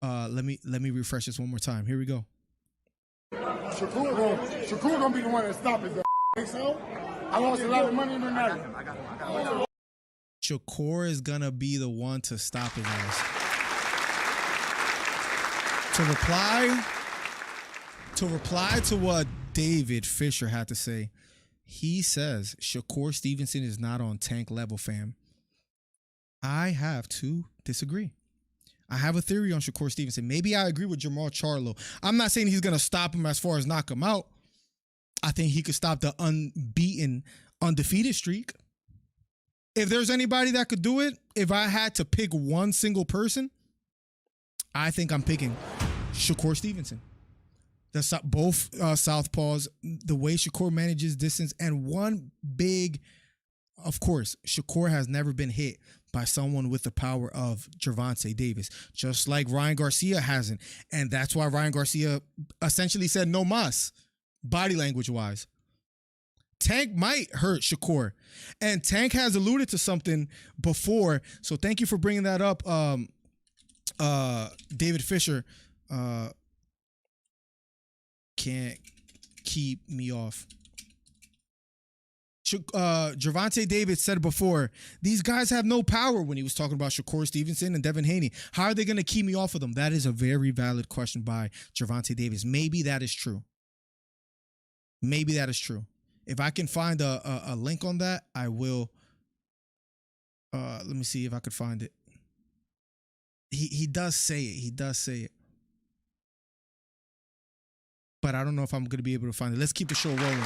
Let me refresh this one more time. Here we go. Shakur gonna be the one that stops it. Think so? I lost a lot of money in the night. Shakur is gonna be the one to stop his ass. To reply to what David Fisher had to say, he says Shakur Stevenson is not on Tank level, fam. I have to disagree. I have a theory on Shakur Stevenson. Maybe I agree with Jamal Charlo. I'm not saying he's going to stop him as far as knock him out. I think he could stop the undefeated streak. If there's anybody that could do it, if I had to pick one single person, I think I'm picking Shakur Stevenson. Both southpaws, the way Shakur manages distance, and one big, of course, Shakur has never been hit by someone with the power of Gervonta Davis, just like Ryan Garcia hasn't. And that's why Ryan Garcia essentially said no mas, body language-wise. Tank might hurt Shakur. And Tank has alluded to something before, so thank you for bringing that up, David Fisher. Can't keep me off. Gervonta Davis said before, these guys have no power, when he was talking about Shakur Stevenson and Devin Haney. How are they going to keep me off of them? That is a very valid question by Gervonta Davis. Maybe that is true. Maybe that is true. If I can find a link on that, I will. Let me see if I could find it. He does say it. He does say it. But I don't know if I'm going to be able to find it. Let's keep the show rolling.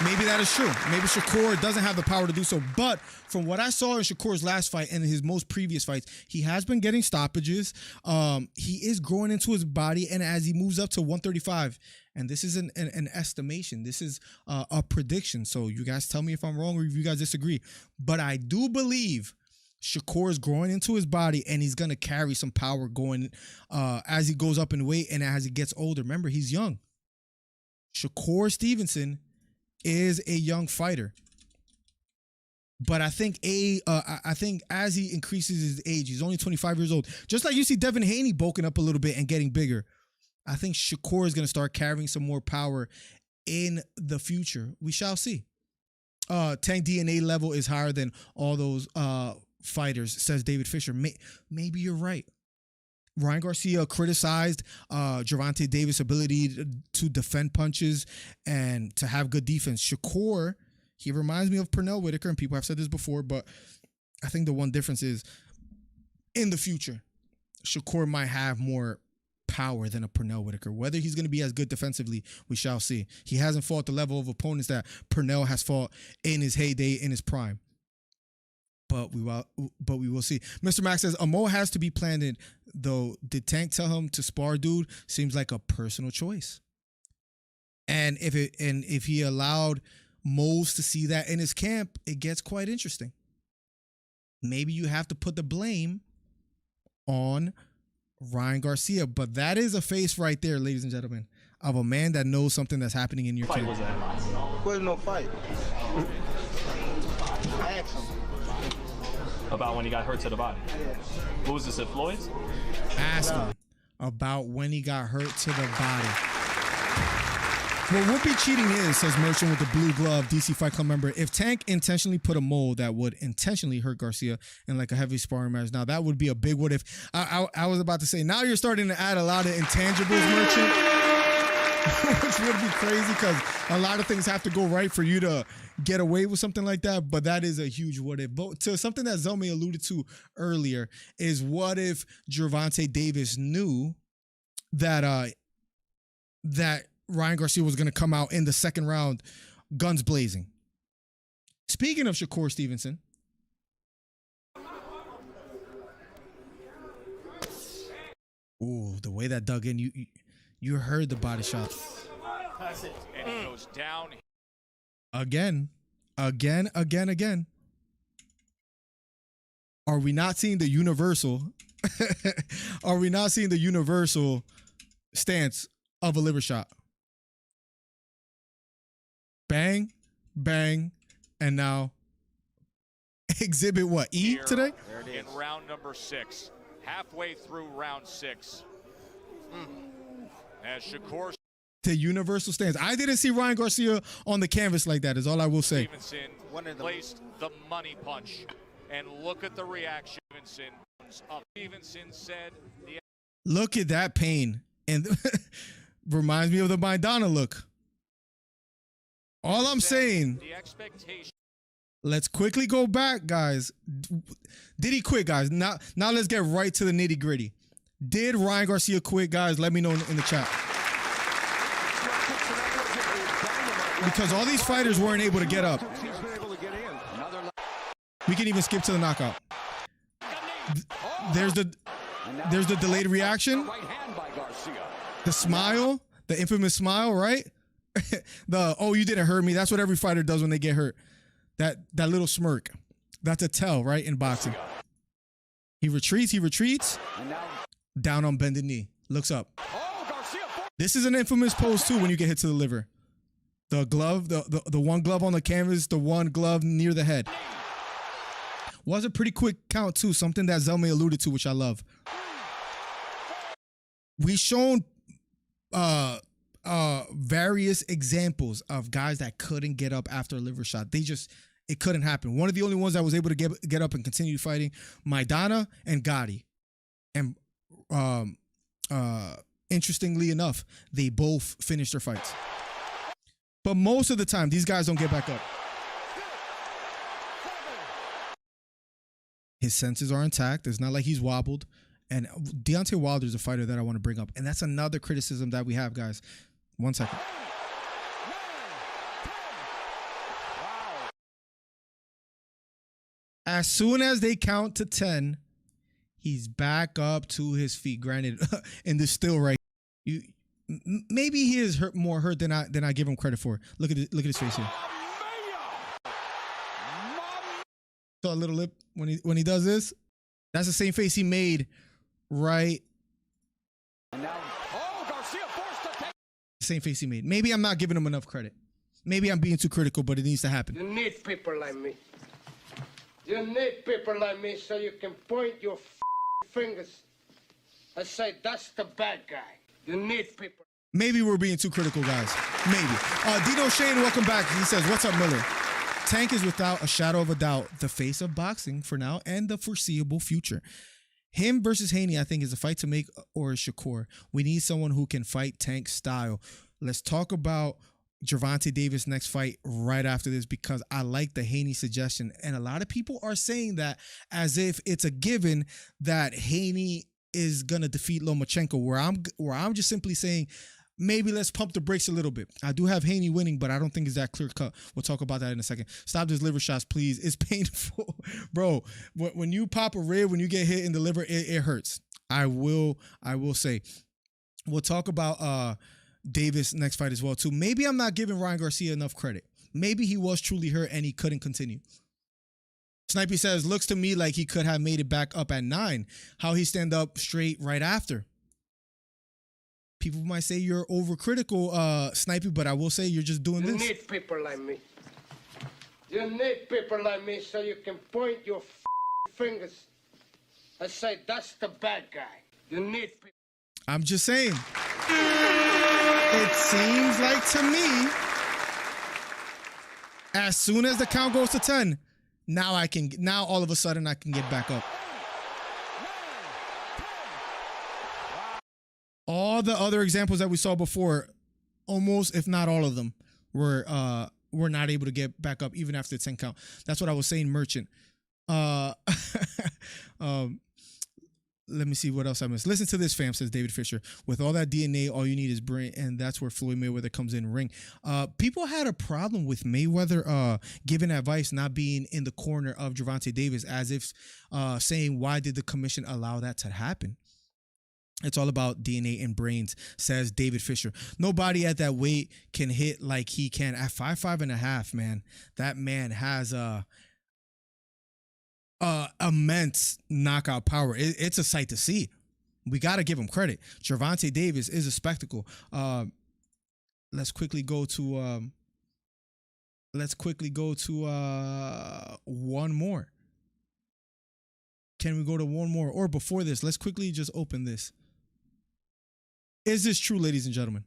Maybe that is true. Maybe Shakur doesn't have the power to do so. But from what I saw in Shakur's last fight and his most previous fights, he has been getting stoppages. He is growing into his body. And as he moves up to 135, and this is an estimation, this is a prediction. So you guys tell me if I'm wrong or if you guys disagree. But I do believe Shakur is growing into his body, and he's going to carry some power going as he goes up in weight and as he gets older. Remember, he's young. Shakur Stevenson is a young fighter. But I think as he increases his age, he's only 25 years old. Just like you see Devin Haney bulking up a little bit and getting bigger, I think Shakur is going to start carrying some more power in the future. We shall see. Tank DNA level is higher than all those fighters, says David Fisher. Maybe you're right. Ryan Garcia criticized Gervonta Davis' ability to defend punches and to have good defense. Shakur, he reminds me of Pernell Whitaker, and people have said this before, but I think the one difference is in the future, Shakur might have more power than a Pernell Whitaker. Whether he's going to be as good defensively, we shall see. He hasn't fought the level of opponents that Pernell has fought in his heyday, in his prime. But we will see. Mr. Max says, Amo has to be planned in, though. Did Tank tell him to spar dude? Seems like a personal choice. And if he allowed Mose to see that in his camp, it gets quite interesting. Maybe you have to put the blame on Ryan Garcia. But that is a face right there, ladies and gentlemen, of a man that knows something that's happening in your camp. There's no fight. I asked him. About when he got hurt to the body. What was this, at Floyd's? Ask him about when he got hurt to the body. What would be cheating is, says Merchant with the blue glove, DC Fight Club member, if Tank intentionally put a mold that would intentionally hurt Garcia in like a heavy sparring match. Now that would be a big what if. I was about to say, now you're starting to add a lot of intangibles, Merchant. Which would be crazy because a lot of things have to go right for you to get away with something like that. But that is a huge what if. But to something that Zelme alluded to earlier is, what if Gervonta Davis knew that that Ryan Garcia was going to come out in the second round guns blazing? Speaking of Shakur Stevenson, ooh, the way that dug in, you heard the body shot. And it goes down. Again. Are we not seeing the universal? Are we not seeing the universal stance of a liver shot? Bang, bang, and now exhibit what? E Here today? in round number 6, halfway through round 6. As Shakur The universal stance. I didn't see Ryan Garcia on the canvas like that, is all I will say. Stevenson placed the money punch. And look at the reaction. Stevenson said the Look at that pain. And reminds me of the Maidana look. All I'm saying, the expectation. let's quickly go back, guys. Did he quit, guys? Now let's get right to the nitty gritty. Did Ryan Garcia quit, guys? Let me know in the chat. Because all these fighters weren't able to get up. We can even skip to the knockout. There's the delayed reaction. The smile, the infamous smile, right? Oh, you didn't hurt me. That's what every fighter does when they get hurt. That little smirk. That's a tell, right, in boxing. He retreats. Down on bended knee. Looks up. This is an infamous pose too when you get hit to the liver. The glove, the one glove on the canvas, the one glove near the head. Was a pretty quick count too, something that Zelme alluded to, which I love. We shown various examples of guys that couldn't get up after a liver shot. It couldn't happen. One of the only ones that was able to get up and continue fighting, Maidana and Gotti. And interestingly enough, they both finished their fights. But most of the time, these guys don't get back up. His senses are intact. It's not like he's wobbled. And Deontay Wilder is a fighter that I want to bring up. And that's another criticism that we have, guys. 1 second. As soon as they count to 10, he's back up to his feet. Granted, in this still right. Maybe he is more hurt than I give him credit for. Look at his face here. Saw a little lip when he does this. That's the same face he made, right? And now, Garcia forced to take. Same face he made. Maybe I'm not giving him enough credit. Maybe I'm being too critical, but it needs to happen. You need people like me. You need people like me so you can point your fingers and say, that's the bad guy. You need people. Maybe we're being too critical, guys. Maybe. Dino Shane, welcome back. He says, what's up, Miller? Tank is without a shadow of a doubt the face of boxing for now and the foreseeable future. Him versus Haney, I think, is a fight to make or a Shakur. We need someone who can fight Tank style. Let's talk about Gervonta Davis' next fight right after this because I like the Haney suggestion. And a lot of people are saying that as if it's a given that Haney is going to defeat Lomachenko, where I'm just simply saying, maybe let's pump the brakes a little bit. I do have Haney winning, but I don't think it's that clear cut. We'll talk about that in a second. Stop these liver shots, please. It's painful. Bro, when you pop a rib, when you get hit in the liver, it hurts. I will say. We'll talk about Davis' next fight as well, too. Maybe I'm not giving Ryan Garcia enough credit. Maybe he was truly hurt and he couldn't continue. Snipey says, looks to me like he could have made it back up at 9. How he stand up straight right after. People might say you're overcritical, Snipey, but I will say you're just doing this. You need people like me. You need people like me so you can point your fingers and say, that's the bad guy. You need people. I'm just saying. It seems like to me, as soon as the count goes to 10, now all of a sudden I can get back up. All the other examples that we saw before, almost, if not all of them, were not able to get back up even after the 10 count. That's what I was saying, Merchant. Let me see what else I missed. Listen to this, fam, says David Fisher. With all that DNA, all you need is brain, and that's where Floyd Mayweather comes in ring. People had a problem with Mayweather giving advice, not being in the corner of Gervonta Davis, as if saying, why did the commission allow that to happen? It's all about DNA and brains, says David Fisher. Nobody at that weight can hit like he can at 5'5.5", man. That man has immense knockout power. It's a sight to see. We got to give him credit. Gervonta Davis is a spectacle. Let's quickly go to let's quickly go to one more. Can we go to one more? Or before this, let's quickly just open this. Is this true, ladies and gentlemen?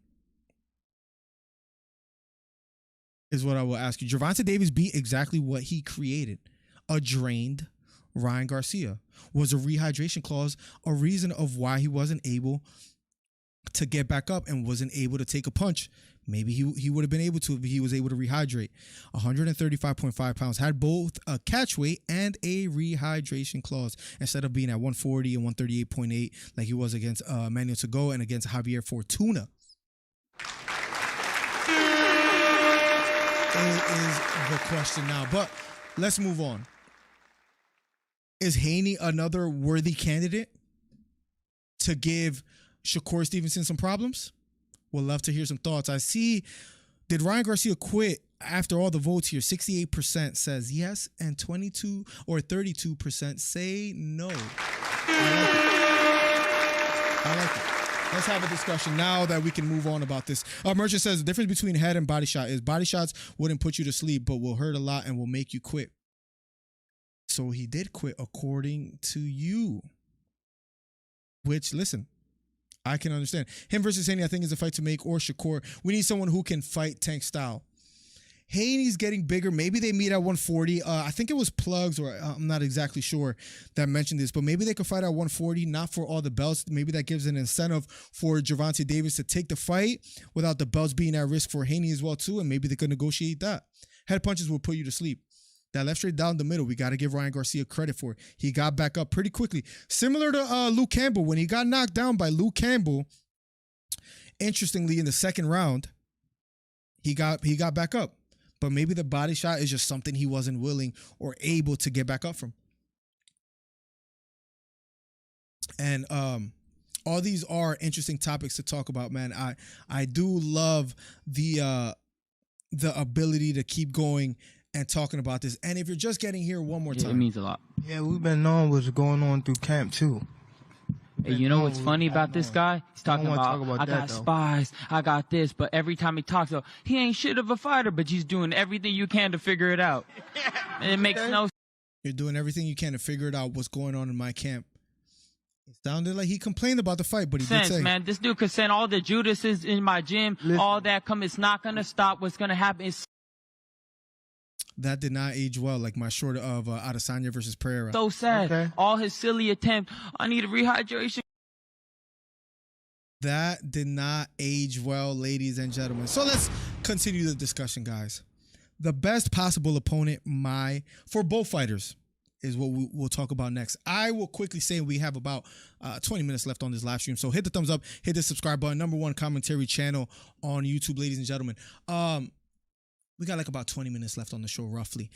Is what I will ask you. Gervonta Davis beat exactly what he created. A drained Ryan Garcia. Was a rehydration clause a reason of why he wasn't able to get back up and wasn't able to take a punch? Maybe he would have been able to if he was able to rehydrate. 135.5 pounds. Had both a catch weight and a rehydration clause instead of being at 140 and 138.8 like he was against Manuel Togo and against Javier Fortuna. Is the question now. But let's move on. Is Haney another worthy candidate to give Shakur Stevenson some problems? Would love to hear some thoughts. I see, did Ryan Garcia quit after all the votes here? 68% says yes, and 22 or 32% say no. I like it. Let's have a discussion now that we can move on about this. Merchant says the difference between head and body shot is body shots wouldn't put you to sleep, but will hurt a lot and will make you quit. So he did quit according to you. Which, listen, I can understand. Him versus Haney, I think, is a fight to make, or Shakur. We need someone who can fight Tank style. Haney's getting bigger. Maybe they meet at 140. I think it was Plugs, or I'm not exactly sure, that mentioned this, but maybe they could fight at 140, not for all the belts. Maybe that gives an incentive for Gervonta Davis to take the fight without the belts being at risk for Haney as well, too, and maybe they could negotiate that. Head punches will put you to sleep. That left straight down the middle, we got to give Ryan Garcia credit for it. He got back up pretty quickly. Similar to Luke Campbell. When he got knocked down by Luke Campbell, interestingly, in the second round, he got back up. But maybe the body shot is just something he wasn't willing or able to get back up from. And all these are interesting topics to talk about, man. I do love the ability to keep going and talking about this. And if you're just getting here one more time. It means a lot. Yeah, we've been knowing what's going on through camp, too. Hey, you know what's funny about this guy? He's talking about I got spies, I got this, but every time he talks, he ain't shit of a fighter, but he's doing everything you can to figure it out. And it makes no sense. You're doing everything you can to figure it out what's going on in my camp. It sounded like he complained about the fight, but he did say, man, this dude could send all the Judases in my gym, all that come, it's not going to stop. What's going to happen is that did not age well, like my short of Adesanya versus Pereira. So sad. Okay. All his silly attempt. I need a rehydration. That did not age well, ladies and gentlemen. So let's continue the discussion, guys. The best possible opponent for both fighters is what we'll talk about next. I will quickly say we have about 20 minutes left on this live stream. So hit the thumbs up, hit the subscribe button. #1 commentary channel on YouTube, ladies and gentlemen. We got like about 20 minutes left on the show, roughly.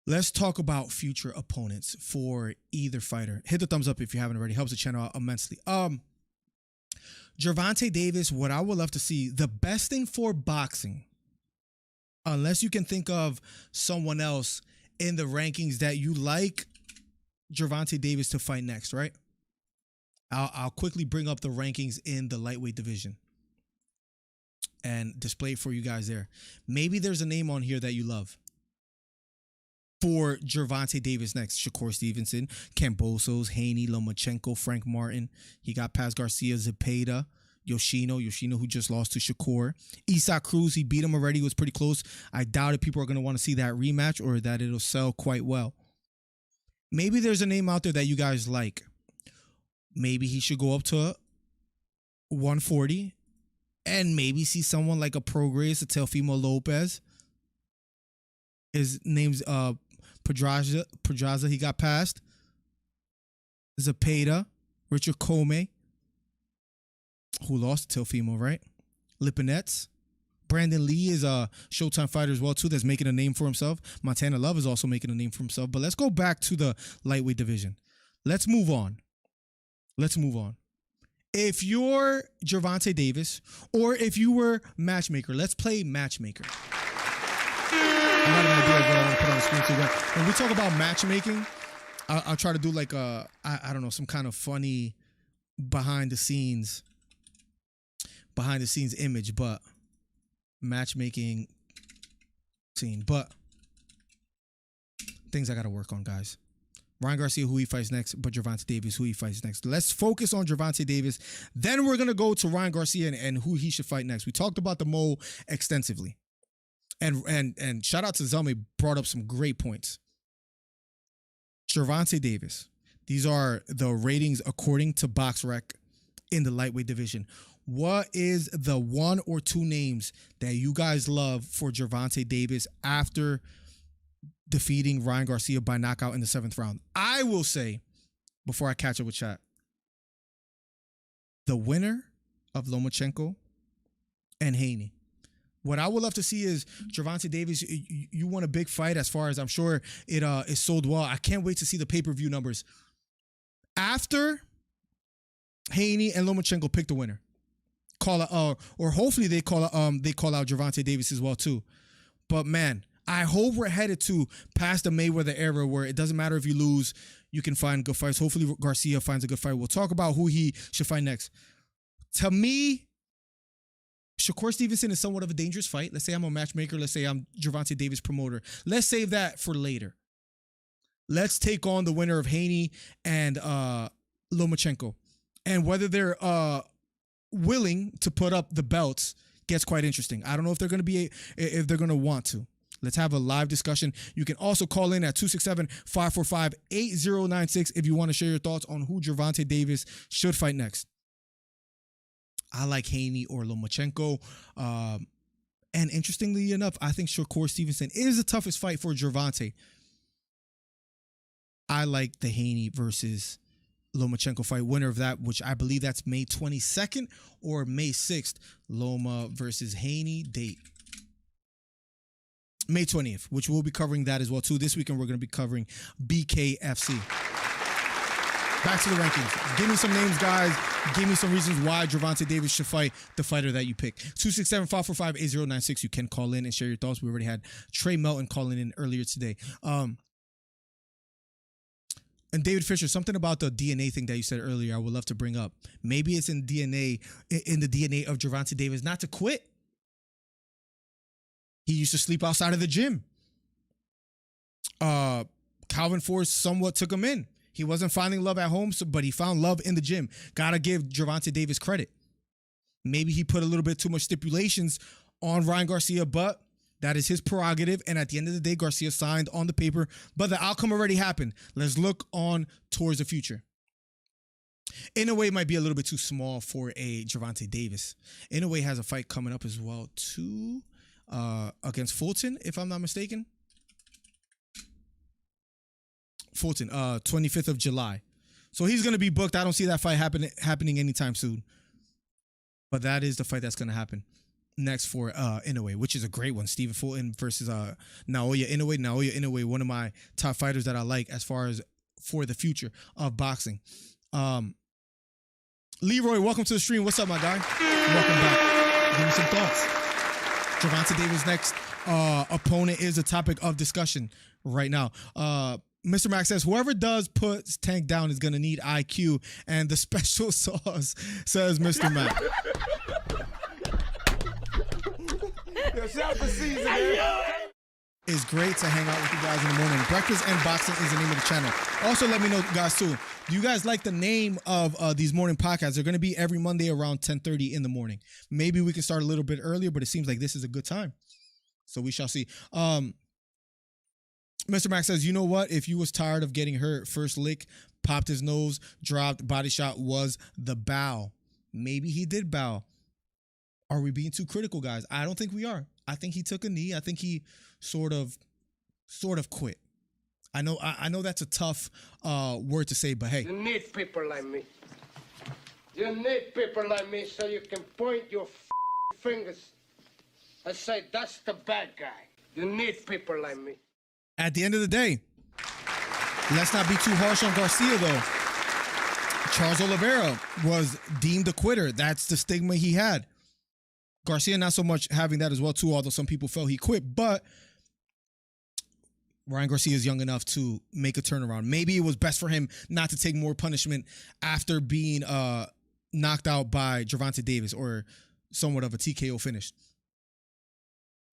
Let's talk about future opponents for either fighter. Hit the thumbs up if you haven't already. Helps the channel out immensely. Gervonta Davis, what I would love to see, the best thing for boxing, unless you can think of someone else in the rankings that you like Gervonta Davis to fight next, right? I'll quickly bring up the rankings in the lightweight division and display it for you guys there. Maybe there's a name on here that you love for Gervonta Davis next. Shakur Stevenson, Kambosos, Haney, Lomachenko, Frank Martin. He got past Garcia, Zepeda, Yoshino who just lost to Shakur. Isaac Cruz, he beat him already, was pretty close. I doubt if people are going to want to see that rematch or that it'll sell quite well. Maybe there's a name out there that you guys like. Maybe he should go up to 140 and maybe see someone like a Prograis, a Teofimo Lopez. His name's Pedraza, he got past. Zepeda, Richard Comey, who lost to Teofimo, right? Lipinets. Brandon Lee is a Showtime fighter as well, too, that's making a name for himself. Montana Love is also making a name for himself. But let's go back to the lightweight division. Let's move on. If you're Gervonta Davis or if you were matchmaker, let's play matchmaker. I got an idea of what I want to put on the screen too. When we talk about matchmaking, I'll try to do like I don't know, some kind of funny behind the scenes image, but matchmaking scene. But things I got to work on, guys. Ryan Garcia, who he fights next, but Gervonta Davis, who he fights next. Let's focus on Gervonta Davis. Then we're going to go to Ryan Garcia and who he should fight next. We talked about the Mo extensively. And shout out to Zelme, brought up some great points. Gervonta Davis. These are the ratings according to BoxRec in the lightweight division. What is the one or two names that you guys love for Gervonta Davis after defeating Ryan Garcia by knockout in the 7th round? I will say, before I catch up with chat, the winner of Lomachenko and Haney. What I would love to see is Gervonta Davis, you won a big fight, as far as I'm sure it is sold well. I can't wait to see the pay-per-view numbers. After Haney and Lomachenko pick the winner, call out, or hopefully they call out Gervonta Davis as well too. But man, I hope we're headed to past the Mayweather era where it doesn't matter if you lose, you can find good fights. Hopefully Garcia finds a good fight. We'll talk about who he should fight next. To me, Shakur Stevenson is somewhat of a dangerous fight. Let's say I'm a matchmaker. Let's say I'm Gervonta Davis promoter. Let's save that for later. Let's take on the winner of Haney and Lomachenko. And whether they're willing to put up the belts gets quite interesting. I don't know if they're going to want to. Let's have a live discussion. You can also call in at 267-545-8096 if you want to share your thoughts on who Gervonta Davis should fight next. I like Haney or Lomachenko. And interestingly enough, I think Shakur Stevenson is the toughest fight for Gervonta. I like the Haney versus Lomachenko fight. Winner of that, which I believe that's May 22nd or May 6th. Loma versus Haney date. May 20th, which we'll be covering that as well too. This weekend we're going to be covering BKFC. Back to the rankings. Give me some names, guys. Give me some reasons why Gervonta Davis should fight the fighter that you pick. 267-545-8096. You can call in and share your thoughts. We already had Trey Melton calling in earlier today. And David Fisher, something about the DNA thing that you said earlier, I would love to bring up. Maybe it's in the DNA of Gervonta Davis not to quit. He used to sleep outside of the gym. Calvin Force somewhat took him in. He wasn't finding love at home, but he found love in the gym. Gotta give Gervonta Davis credit. Maybe he put a little bit too much stipulations on Ryan Garcia, but that is his prerogative. And at the end of the day, Garcia signed on the paper, but the outcome already happened. Let's look on towards the future. Inoue might be a little bit too small for a Gervonta Davis. Inoue has a fight coming up as well too, against Fulton, if I'm not mistaken. Fulton, 25th of July. So he's going to be booked. I don't see that fight happening anytime soon. But that is the fight that's going to happen next for Inoue, which is a great one. Stephen Fulton versus Naoya Inoue. Naoya Inoue, one of my top fighters that I like as far as for the future of boxing. Leroy, welcome to the stream. What's up, my guy? Welcome back. Give me some thoughts. Gervonta Davis' next opponent is a topic of discussion right now. Mr. Max says, whoever does put Tank down is going to need IQ and the special sauce, says Mr. Max. It's great to hang out with you guys in the morning. Breakfast and Boxing is the name of the channel. Also, let me know, guys, too, do you guys like the name of these morning podcasts? They're going to be every Monday around 10:30 in the morning. Maybe we can start a little bit earlier, but it seems like this is a good time. So we shall see. Mr. Max says, you know what? If you was tired of getting hurt, first lick, popped his nose, dropped, body shot was the bow. Maybe he did bow. Are we being too critical, guys? I don't think we are. I think he took a knee. I think he sort of quit. I know that's a tough word to say, but hey. You need people like me. You need people like me so you can point your fingers and say, that's the bad guy. You need people like me. At the end of the day, let's not be too harsh on Garcia, though. Charles Oliveira was deemed a quitter. That's the stigma he had. Garcia, not so much having that as well, too, although some people felt he quit. But Ryan Garcia is young enough to make a turnaround. Maybe it was best for him not to take more punishment after being knocked out by Gervonta Davis or somewhat of a TKO finish.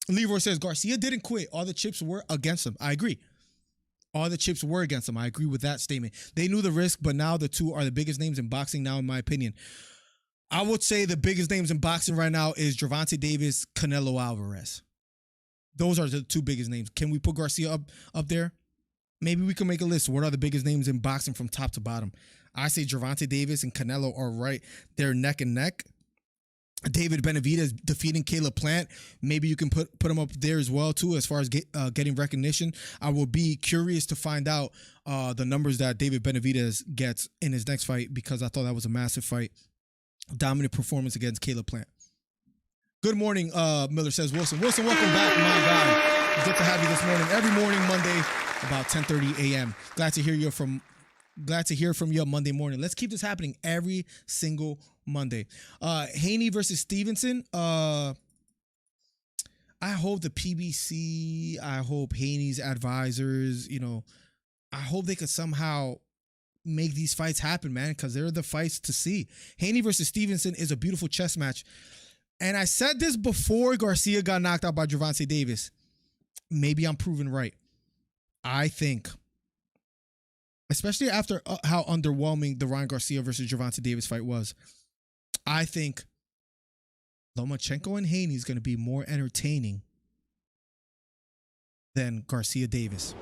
Leroy says Garcia didn't quit. All the chips were against him. I agree. All the chips were against him. I agree with that statement. They knew the risk, but now the two are the biggest names in boxing now, in my opinion. I would say the biggest names in boxing right now is Gervonta Davis, Canelo Alvarez. Those are the two biggest names. Can we put Garcia up there? Maybe we can make a list. What are the biggest names in boxing from top to bottom? I say Gervonta Davis and Canelo are right there neck and neck. David Benavidez defeating Caleb Plant. Maybe you can put him up there as well too, as far as getting recognition. I will be curious to find out the numbers that David Benavidez gets in his next fight, because I thought that was a massive fight. Dominant performance against Caleb Plant. Good morning, Miller says Wilson. Wilson, welcome back, my guy. It's good to have you this morning. Every morning, Monday, about 10:30 a.m. Glad to hear from you Monday morning. Let's keep this happening every single Monday. Haney versus Stevenson. I hope the PBC, I hope Haney's advisors, I hope they could somehow make these fights happen, man, because they're the fights to see. Haney versus Stevenson is a beautiful chess match. And I said this before Garcia got knocked out by Gervonta Davis. Maybe I'm proven right. I think, especially after how underwhelming the Ryan Garcia versus Gervonta Davis fight was, I think Lomachenko and Haney is going to be more entertaining than Garcia Davis.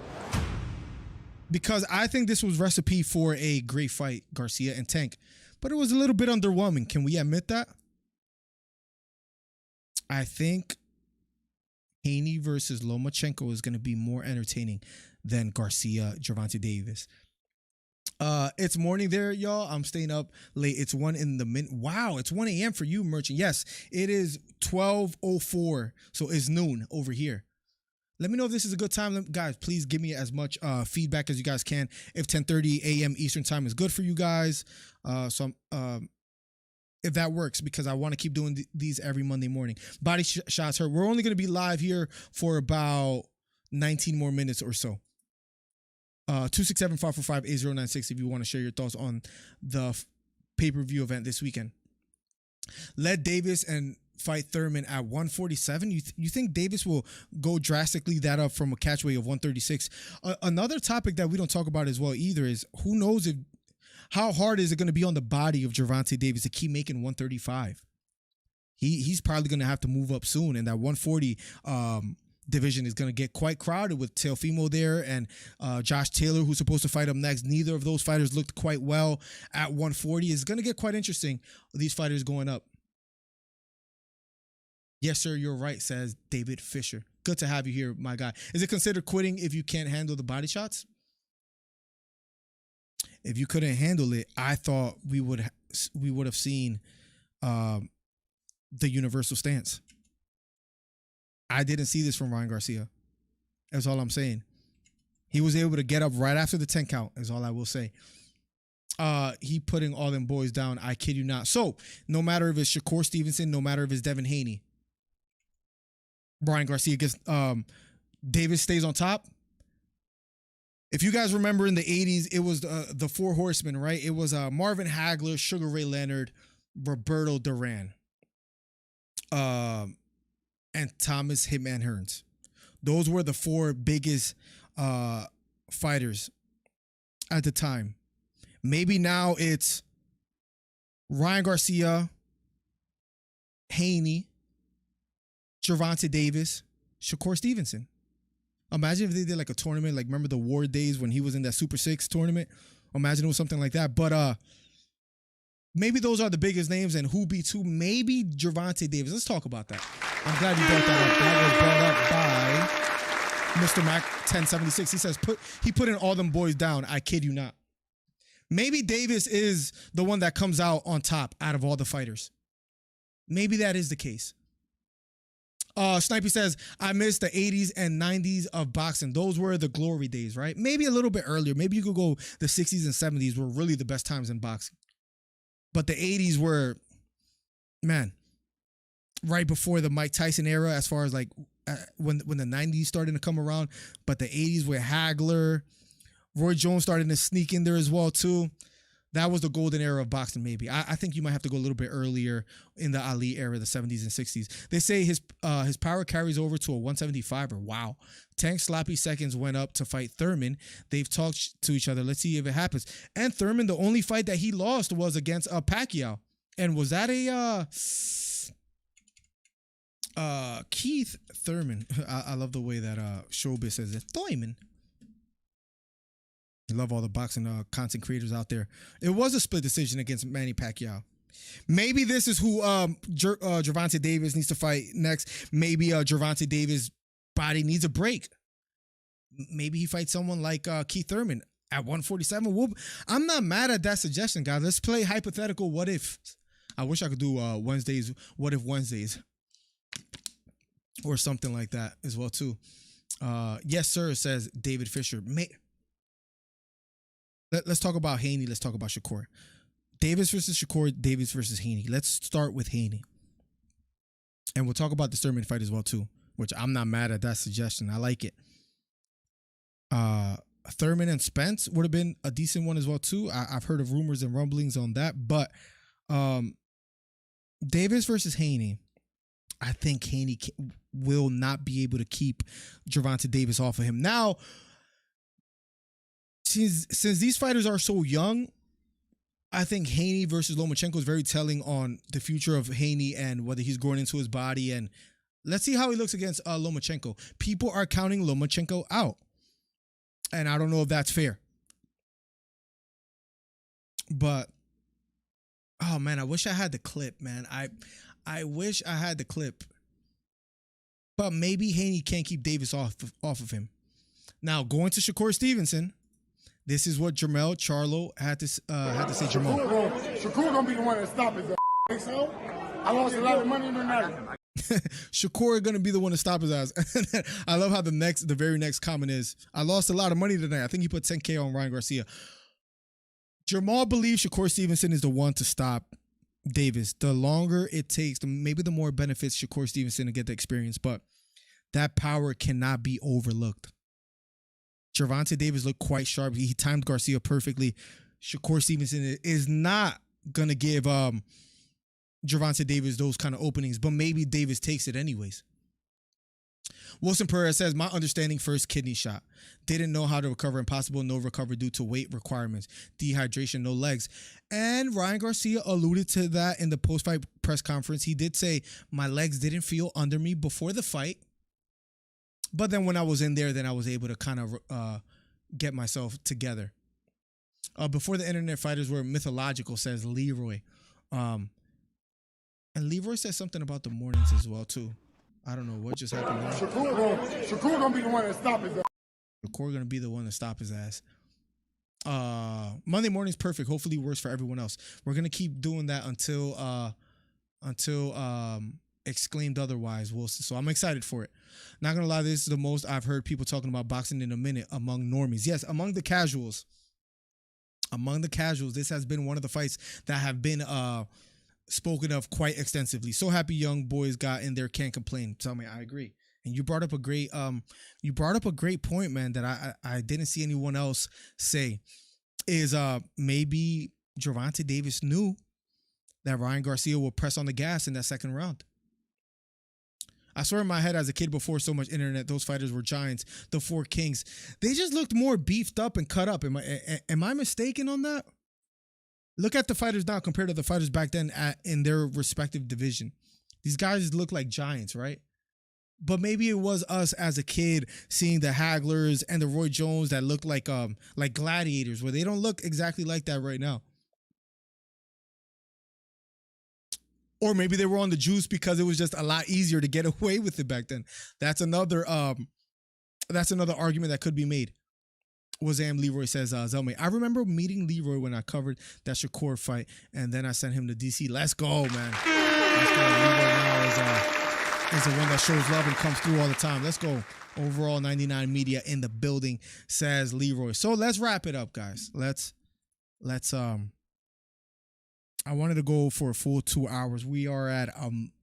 Because I think this was recipe for a great fight, Garcia and Tank. But it was a little bit underwhelming. Can we admit that? I think Haney versus Lomachenko is going to be more entertaining than Garcia, Gervonta Davis. It's morning there, y'all. I'm staying up late. It's 1 in the minute. Wow, it's 1 a.m. for you, Merchant. Yes, it is 12:04, so it's noon over here. Let me know if this is a good time. Guys, please give me as much feedback as you guys can. If 10:30 a.m. Eastern time is good for you guys. If that works, because I want to keep doing these every Monday morning. Body shots hurt. We're only going to be live here for about 19 more minutes or so. 267-545-8096 if you want to share your thoughts on the pay-per-view event this weekend. Led Davis and fight Thurman at 147. You think Davis will go drastically that up from a catchweight of 136? Another topic that we don't talk about as well either is who knows how hard is it going to be on the body of Gervonta Davis to keep making 135? He's probably going to have to move up soon, and that 140 division is going to get quite crowded with Teofimo there and Josh Taylor, who's supposed to fight up next. Neither of those fighters looked quite well at 140. It's going to get quite interesting, these fighters going up. Yes, sir, you're right, says David Fisher. Good to have you here, my guy. Is it considered quitting if you can't handle the body shots? If you couldn't handle it, I thought we would have seen the universal stance. I didn't see this from Ryan Garcia. That's all I'm saying. He was able to get up right after the 10 count, is all I will say. He putting all them boys down, I kid you not. So, no matter if it's Shakur Stevenson, no matter if it's Devin Haney, Ryan Garcia gets Davis stays on top. If you guys remember in the 80s, it was the Four Horsemen, right? It was Marvin Hagler, Sugar Ray Leonard, Roberto Duran, and Thomas Hitman Hearns. Those were the four biggest fighters at the time. Maybe now it's Ryan Garcia, Haney, Gervonta Davis, Shakur Stevenson. Imagine if they did like a tournament, like remember the War days when he was in that Super 6 tournament? Imagine it was something like that. But maybe those are the biggest names, and who beats who? Maybe Gervonta Davis. Let's talk about that. I'm glad you brought that up. That was brought up by Mr. Mac 1076. He says he put in all them boys down. I kid you not. Maybe Davis is the one that comes out on top out of all the fighters. Maybe that is the case. Snipey says, I miss the 80s and 90s of boxing. Those were the glory days, right? Maybe a little bit earlier. Maybe you could go the 60s and 70s were really the best times in boxing. But the 80s were, man, right before the Mike Tyson era, as far as like when the 90s started to come around. But the 80s with Hagler, Roy Jones starting to sneak in there as well too. that was the golden era of boxing, maybe. I think you might have to go a little bit earlier in the Ali era, the 70s and 60s. They say his power carries over to a 175er. Wow. Tank Sloppy Seconds went up to fight Thurman. They've talked to each other. Let's see if it happens. And Thurman, the only fight that he lost was against Pacquiao. And was that a Keith Thurman? I love the way that Showbiz says it. Thurman. I love all the boxing content creators out there. It was a split decision against Manny Pacquiao. Maybe this is who Gervonta Davis needs to fight next. Maybe Gervonta Davis' body needs a break. Maybe he fights someone like Keith Thurman at 147. I'm not mad at that suggestion, guys. Let's play hypothetical what if. I wish I could do Wednesdays, what if Wednesdays, or something like that as well too. Yes, sir, says David Fisher. Let's talk about Haney. Let's talk about Shakur. Davis versus Shakur, Davis versus Haney. Let's start with Haney. And we'll talk about the Thurman fight as well too, which I'm not mad at that suggestion. I like it. Thurman and Spence would have been a decent one as well too. I've heard of rumors and rumblings on that, but Davis versus Haney, I think Haney will not be able to keep Gervonta Davis off of him. Now, since these fighters are so young, I think Haney versus Lomachenko is very telling on the future of Haney and whether he's growing into his body. And let's see how he looks against Lomachenko. People are counting Lomachenko out, and I don't know if that's fair. But oh man, I wish I had the clip, man. I wish I had the clip. But maybe Haney can't keep Davis off of him. Now going to Shakur Stevenson. This is what Jermell Charlo had to say. Shakur gonna be the one that stops his ass. So I lost a lot of money in the night. Shakur gonna be the one to stop his ass. I love how the very next comment is, I lost a lot of money tonight. I think he put 10K on Ryan Garcia. Jamal believes Shakur Stevenson is the one to stop Davis. The longer it takes, maybe the more benefits Shakur Stevenson to get the experience, but that power cannot be overlooked. Gervonta Davis looked quite sharp. He timed Garcia perfectly. Shakur Stevenson is not going to give Gervonta Davis those kind of openings, but maybe Davis takes it anyways. Wilson Perez says, my understanding, first kidney shot. Didn't know how to recover. Impossible, no recovery due to weight requirements. Dehydration, no legs. And Ryan Garcia alluded to that in the post-fight press conference. He did say, my legs didn't feel under me before the fight. But then when I was in there, then I was able to kind of get myself together. Before the internet fighters were mythological, says Leroy. And Leroy says something about the mornings as well, too. I don't know what just happened there. Shakur gonna be the one that stops his ass. Shakur gonna be the one to stop his ass. Monday morning's perfect. Hopefully works for everyone else. We're gonna keep doing that until exclaimed otherwise, Wilson. So I'm excited for it. Not gonna lie, this is the most I've heard people talking about boxing in a minute among normies. Yes, among the casuals. Among the casuals, this has been one of the fights that have been spoken of quite extensively. So happy young boys got in there, can't complain. Tell me, I agree. And you brought up a great point, man, that I didn't see anyone else say. Is maybe Gervonta Davis knew that Ryan Garcia will press on the gas in that second round. I swear in my head as a kid before so much internet, those fighters were giants, the four kings. They just looked more beefed up and cut up. Am I mistaken on that? Look at the fighters now compared to the fighters back then in their respective division. These guys look like giants, right? But maybe it was us as a kid seeing the Haglers and the Roy Jones that looked like gladiators, where they don't look exactly like that right now. Or maybe they were on the juice because it was just a lot easier to get away with it back then. That's another argument that could be made. Wazam Leroy says, Zelmay, I remember meeting Leroy when I covered that Shakur fight, and then I sent him to DC. Let's go, man. Let's go. Leroy now is the one that shows love and comes through all the time. Let's go. Overall 99 Media in the building, says Leroy. So let's wrap it up, guys. Let's I wanted to go for a full 2 hours. We are at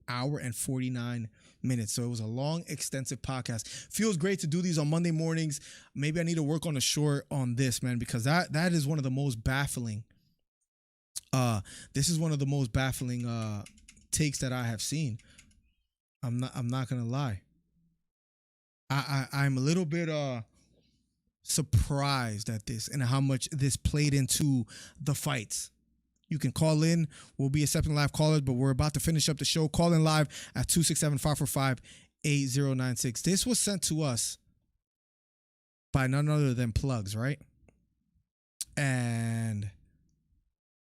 hour and 49 minutes. So it was a long, extensive podcast. Feels great to do these on Monday mornings. Maybe I need to work on a short on this, man, because that is one of the most baffling This is one of the most baffling takes that I have seen. I'm not gonna lie. I'm a little bit surprised at this and how much this played into the fights. You can call in. We'll be accepting live callers, but we're about to finish up the show. Call in live at 267-545-8096. This was sent to us by none other than Plugs, right? And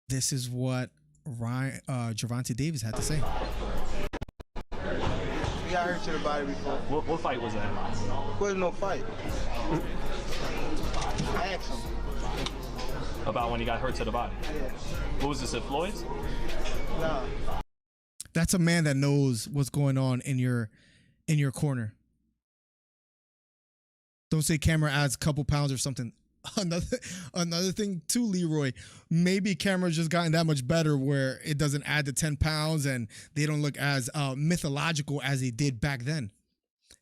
this is what Gervonta Davis had to say. He got hurt to the body before. What fight was that? There was no fight. I asked him. About when he got hurt to the body? Yeah. What was this, at Floyd's? No. That's a man that knows what's going on in your corner. Don't say camera adds a couple pounds or something. Another thing too, Leroy. Maybe camera's just gotten that much better where it doesn't add the 10 pounds and they don't look as mythological as they did back then.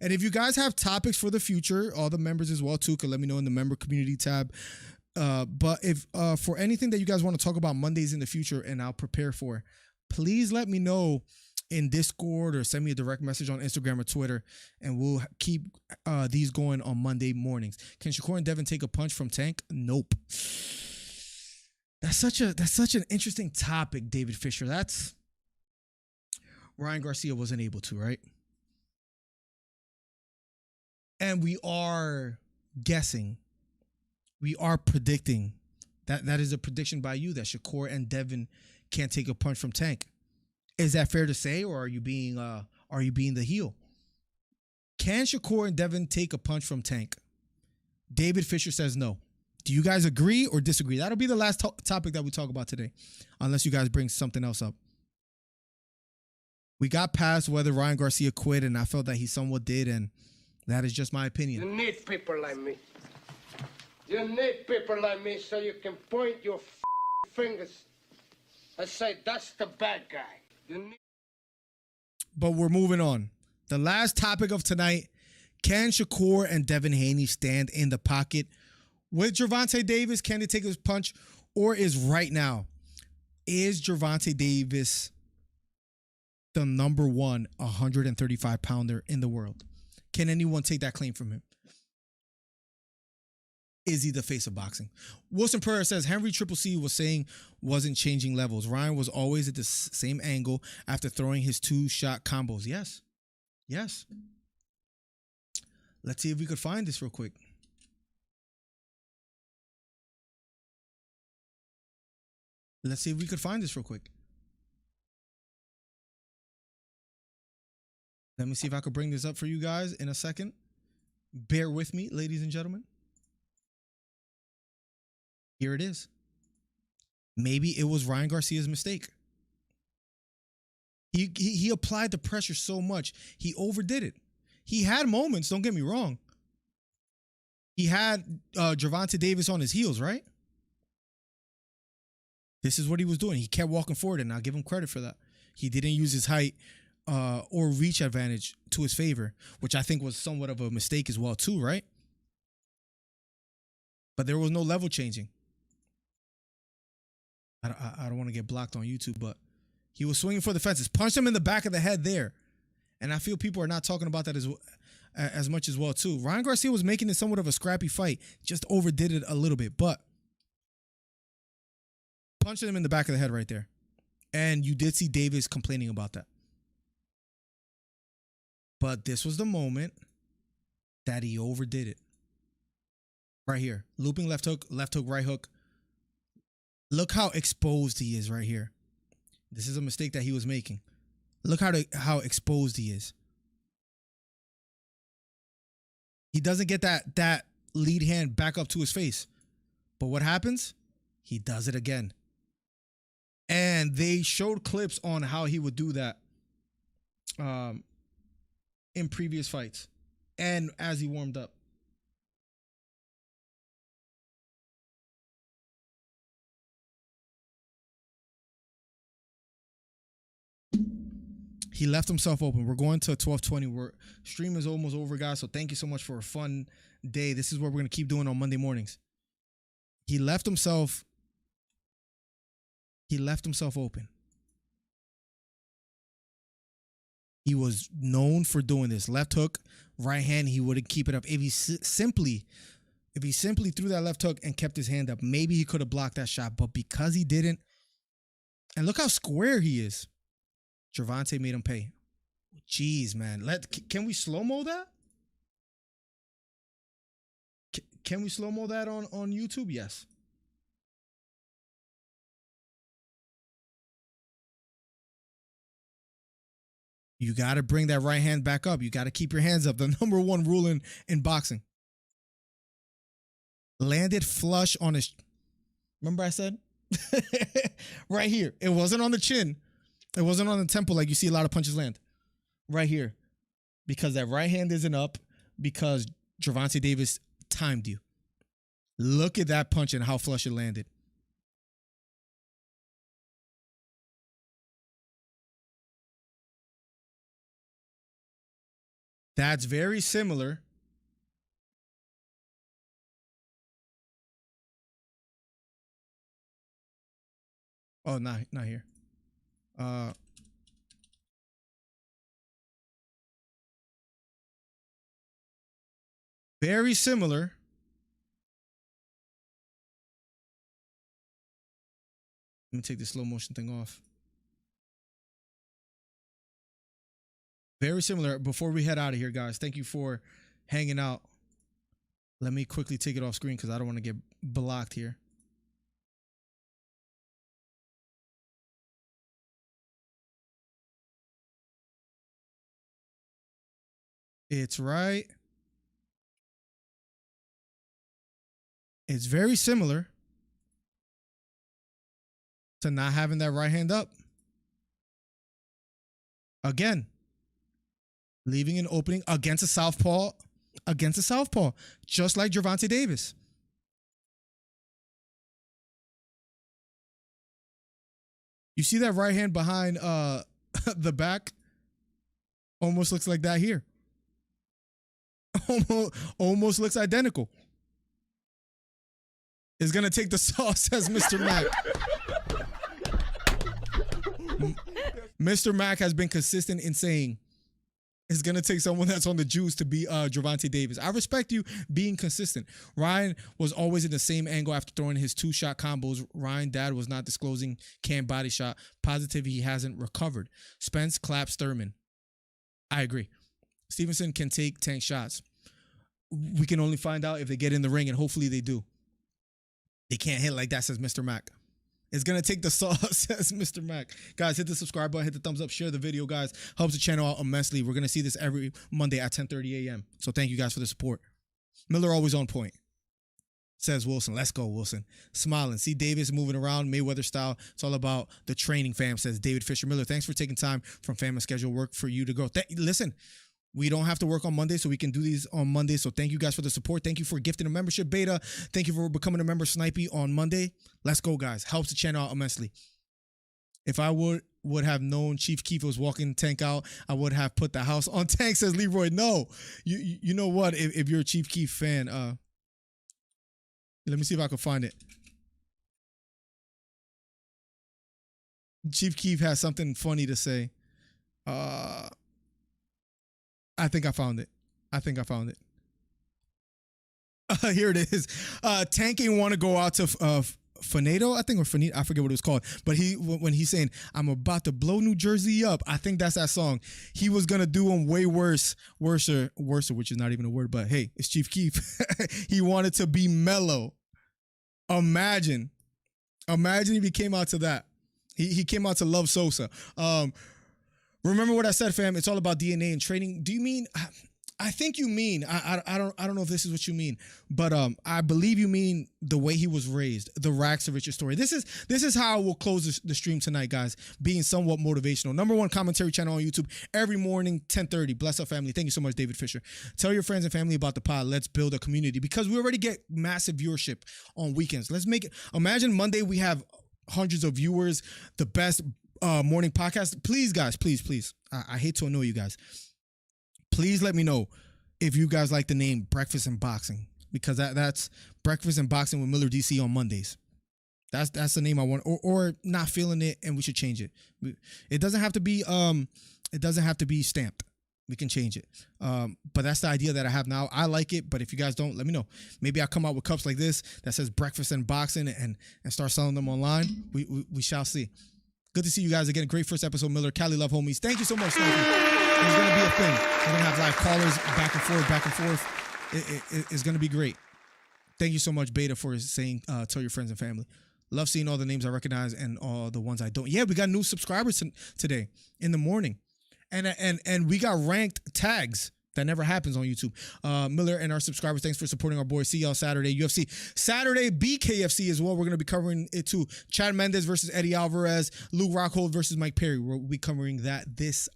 And if you guys have topics for the future, all the members as well too, can let me know in the member community tab. But if for anything that you guys want to talk about Mondays in the future and I'll prepare for, please let me know in Discord or send me a direct message on Instagram or Twitter, and we'll keep these going on Monday mornings. Can Shakur and Devin take a punch from Tank? Nope. That's such an interesting topic, David Fisher. That's Ryan Garcia wasn't able to, right? And we are guessing. We are predicting that is a prediction by you that Shakur and Devin can't take a punch from Tank. Is that fair to say, or are you being the heel? Can Shakur and Devin take a punch from Tank? David Fisher says no. Do you guys agree or disagree? That'll be the last topic that we talk about today, unless you guys bring something else up. We got past whether Ryan Garcia quit, and I felt that he somewhat did, and that is just my opinion. You need people like me. You need people like me so you can point your fingers and say, that's the bad guy. But we're moving on. The last topic of tonight, can Shakur and Devin Haney stand in the pocket with Gervonta Davis? Can they take his punch? Or is Gervonta Davis the number one 135 pounder in the world? Can anyone take that claim from him? Is he the face of boxing? Wilson Pereira says Henry Triple C was saying wasn't changing levels. Ryan was always at the same angle after throwing his 2-shot combos. Yes. Yes. Let's see if we could find this real quick. Let me see if I could bring this up for you guys in a second. Bear with me, ladies and gentlemen. Here it is. Maybe it was Ryan Garcia's mistake. He applied the pressure so much. He overdid it. He had moments, don't get me wrong. He had Gervonta Davis on his heels, right? This is what he was doing. He kept walking forward, and I'll give him credit for that. He didn't use his height or reach advantage to his favor, which I think was somewhat of a mistake as well too, right? But there was no level changing. I don't want to get blocked on YouTube, but he was swinging for the fences. Punched him in the back of the head there. And I feel people are not talking about that as much as well, too. Ryan Garcia was making it somewhat of a scrappy fight. Just overdid it a little bit, but punching him in the back of the head right there. And you did see Davis complaining about that. But this was the moment that he overdid it. Right here. Looping left hook, right hook. Look how exposed he is right here. This is a mistake that he was making. Look how exposed he is. He doesn't get that lead hand back up to his face. But what happens? He does it again. And they showed clips on how he would do that in previous fights and as he warmed up. He left himself open. We're going to 12:20. Stream is almost over, guys. So thank you so much for a fun day. This is what we're going to keep doing on Monday mornings. He left himself He left himself open. He was known for doing this. Left hook, right hand, he wouldn't keep it up. If he simply threw that left hook and kept his hand up, maybe he could have blocked that shot. But because he didn't, and look how square he is, Gervonta made him pay. Jeez, man. Can we slow-mo that? Can we slow-mo that on YouTube? Yes. You got to bring that right hand back up. You got to keep your hands up. The number one rule in boxing. Landed flush on his... Remember I said? Right here. It wasn't on the chin. It wasn't on the temple like you see a lot of punches land. Right here. Because that right hand isn't up. Because Gervonta Davis timed you. Look at that punch and how flush it landed. That's very similar. Oh, not here. Very similar. Let me take this slow motion thing off. Very similar. Before we head out of here, guys, thank you for hanging out. Let me quickly take it off screen because I don't want to get blocked here. It's right. It's very similar to not having that right hand up. Again, leaving an opening against a southpaw, just like Gervonta Davis. You see that right hand behind the back? Almost looks like that here. Almost looks identical. It's going to take the sauce, says Mr. Mac. Mr. Mac has been consistent in saying it's going to take someone that's on the juice to be Gervonta Davis. I respect you being consistent. Ryan was always in the same angle after throwing his 2-shot combos. Ryan Dad was not disclosing Cam body shot. Positive he hasn't recovered. Spence claps Thurman. I agree. Stevenson can take tank shots. We can only find out if they get in the ring, and hopefully they do. They can't hit like that, says Mr. Mac. It's going to take the sauce, says Mr. Mac. Guys, hit the subscribe button, hit the thumbs up, share the video, guys. Helps the channel out immensely. We're going to see this every Monday at 10:30 a.m. So thank you guys for the support. Miller always on point, says Wilson. Let's go, Wilson. Smiling. See Davis moving around, Mayweather style. It's all about the training, fam, says David Fisher. Miller, thanks for taking time from family schedule work for you to go. Listen, we don't have to work on Monday, so we can do these on Monday. So thank you guys for the support. Thank you for gifting a membership, Beta. Thank you for becoming a member, Snipey, on Monday. Let's go, guys. Helps the channel out immensely. If I would have known Chief Keef was walking Tank out, I would have put the house on Tank, says Leroy. No, you know what? If you're a Chief Keef fan, let me see if I can find it. Chief Keef has something funny to say. I think I found it. Here it is. Tank ain't want to go out to Fanedo, I think, or Fanito, I forget what it was called. But when he's saying, I'm about to blow New Jersey up, I think that's that song. He was going to do him way worser, which is not even a word, but hey, it's Chief Keef. He wanted to be mellow. Imagine if he came out to that. He came out to Love Sosa. Remember what I said, fam. It's all about DNA and training. Do you mean? I think you mean. I don't know if this is what you mean, but I believe you mean the way he was raised, the Rags to Riches story. This is how we'll close the stream tonight, guys. Being somewhat motivational. #1 commentary channel on YouTube every morning, 10:30. Bless up, family. Thank you so much, David Fisher. Tell your friends and family about the pod. Let's build a community because we already get massive viewership on weekends. Let's make it. Imagine Monday we have hundreds of viewers. The best morning podcast. Please, guys, please. I hate to annoy you guys. Please let me know if you guys like the name Breakfast and Boxing, because that's Breakfast and Boxing with MillerDC on Mondays. That's the name I want, or not feeling it, and we should change it. It doesn't have to be stamped. We can change it. But that's the idea that I have now. I like it, but if you guys don't, let me know. Maybe I'll come out with cups like this that says breakfast and boxing and start selling them online. We shall see. Good to see you guys again. Great first episode, Miller. Cali love homies. Thank you so much, Snooki. It's gonna be a thing. We're gonna have live callers back and forth. It's gonna be great. Thank you so much, Beta, for saying tell your friends and family. Love seeing all the names I recognize and all the ones I don't. Yeah, we got new subscribers today in the morning. And we got ranked tags. That never happens on YouTube. Miller and our subscribers, thanks for supporting our boys. See y'all Saturday. UFC Saturday, BKFC as well. We're going to be covering it too. Chad Mendes versus Eddie Alvarez. Luke Rockhold versus Mike Perry. We'll be covering that this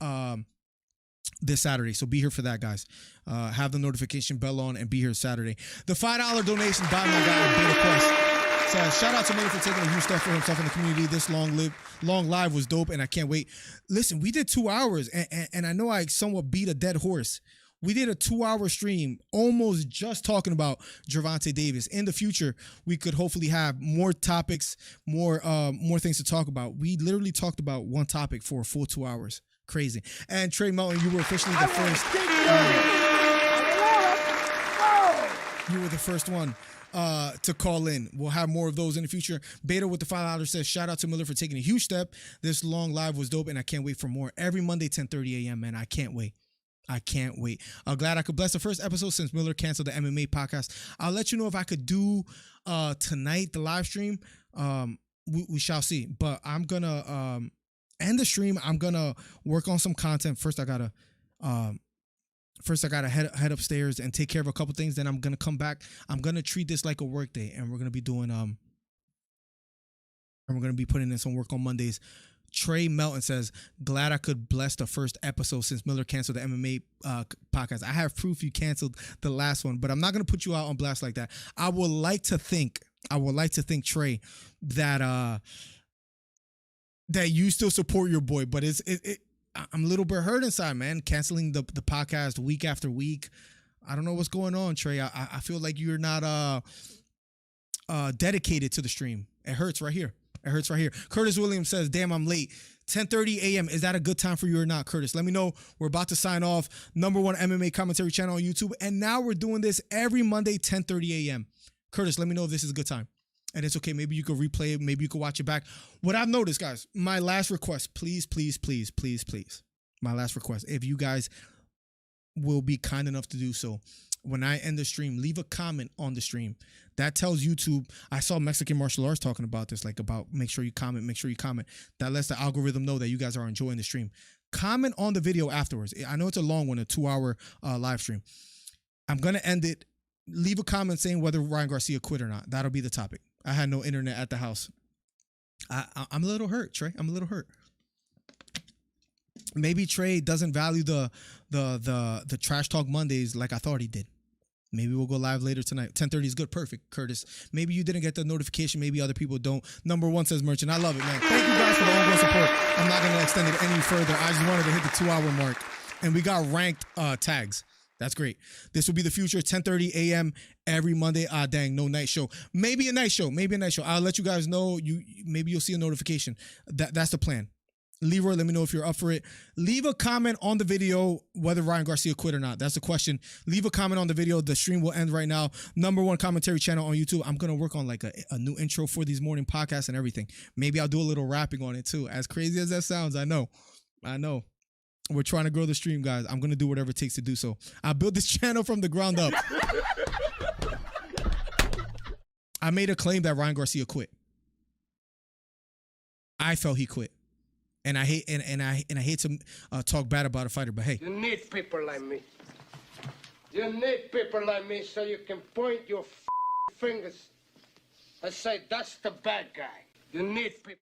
Saturday. So be here for that, guys. Have the notification bell on and be here Saturday. The $5 donation by my guy, Beta Quest. Says, shout out to Miller for taking a huge step for himself in the community. This long live was dope, and I can't wait. Listen, we did 2 hours, and I know I somewhat beat a dead horse. We did a 2-hour stream, almost just talking about Gervonta Davis. In the future, we could hopefully have more topics, more things to talk about. We literally talked about one topic for a full 2 hours. Crazy. And Trey Melton, you were officially the first. You were the first one to call in. We'll have more of those in the future. Beta with the $5 says, shout out to Miller for taking a huge step. This long live was dope, and I can't wait for more. Every Monday, 10:30 a.m., man. I can't wait. I'm glad I could bless the first episode since Miller canceled the MMA podcast. I'll let you know if I could do tonight, the live stream. We shall see. But I'm going to end the stream. I'm going to work on some content. First, I got to head upstairs and take care of a couple things. Then I'm going to come back. I'm going to treat this like a work day, and we're going to be doing and we're going to be putting in some work on Mondays. Trey Melton says, glad I could bless the first episode since Miller canceled the MMA podcast. I have proof you canceled the last one, but I'm not going to put you out on blast like that. I would like to think, Trey, that that you still support your boy, but I'm a little bit hurt inside, man. Canceling the podcast week after week. I don't know what's going on, Trey. I feel like you're not dedicated to the stream. It hurts right here. Curtis Williams says, damn, I'm late. 10:30 a.m. Is that a good time for you or not, Curtis? Let me know. We're about to sign off. #1 MMA commentary channel on YouTube. And now we're doing this every Monday, 10:30 a.m. Curtis, let me know if this is a good time. And it's okay. Maybe you could replay it. Maybe you could watch it back. What I've noticed, guys, my last request, please. My last request, if you guys will be kind enough to do so, when I end the stream, leave a comment on the stream. That tells YouTube. I saw Mexican martial arts talking about this, like about make sure you comment. That lets the algorithm know that you guys are enjoying the stream. Comment on the video afterwards. I know it's a long one, a 2-hour live stream. I'm going to end it. Leave a comment saying whether Ryan Garcia quit or not. That'll be the topic. I had no internet at the house. I'm a little hurt, Trey. I'm a little hurt. Maybe Trey doesn't value the Trash Talk Mondays like I thought he did. Maybe we'll go live later tonight. 10:30 is good. Perfect, Curtis. Maybe you didn't get the notification. Maybe other people don't. #1 says Merchant. I love it, man. Thank you guys for the ongoing support. I'm not going to extend it any further. I just wanted to hit the 2-hour mark. And we got ranked tags. That's great. This will be the future, 10:30 a.m. every Monday. Dang, no night show. Maybe a night show. I'll let you guys know. Maybe you'll see a notification. That's the plan. Leroy, let me know if you're up for it. Leave a comment on the video whether Ryan Garcia quit or not. That's the question. Leave a comment on the video. The stream will end right now. #1 commentary channel on YouTube. I'm going to work on like a new intro for these morning podcasts and everything. Maybe I'll do a little rapping on it too. As crazy as that sounds, I know. We're trying to grow the stream, guys. I'm going to do whatever it takes to do so. I built this channel from the ground up. I made a claim that Ryan Garcia quit. I felt he quit. And I hate to talk bad about a fighter, but hey. You need people like me. You need people like me so you can point your fingers and say, that's the bad guy. You need people.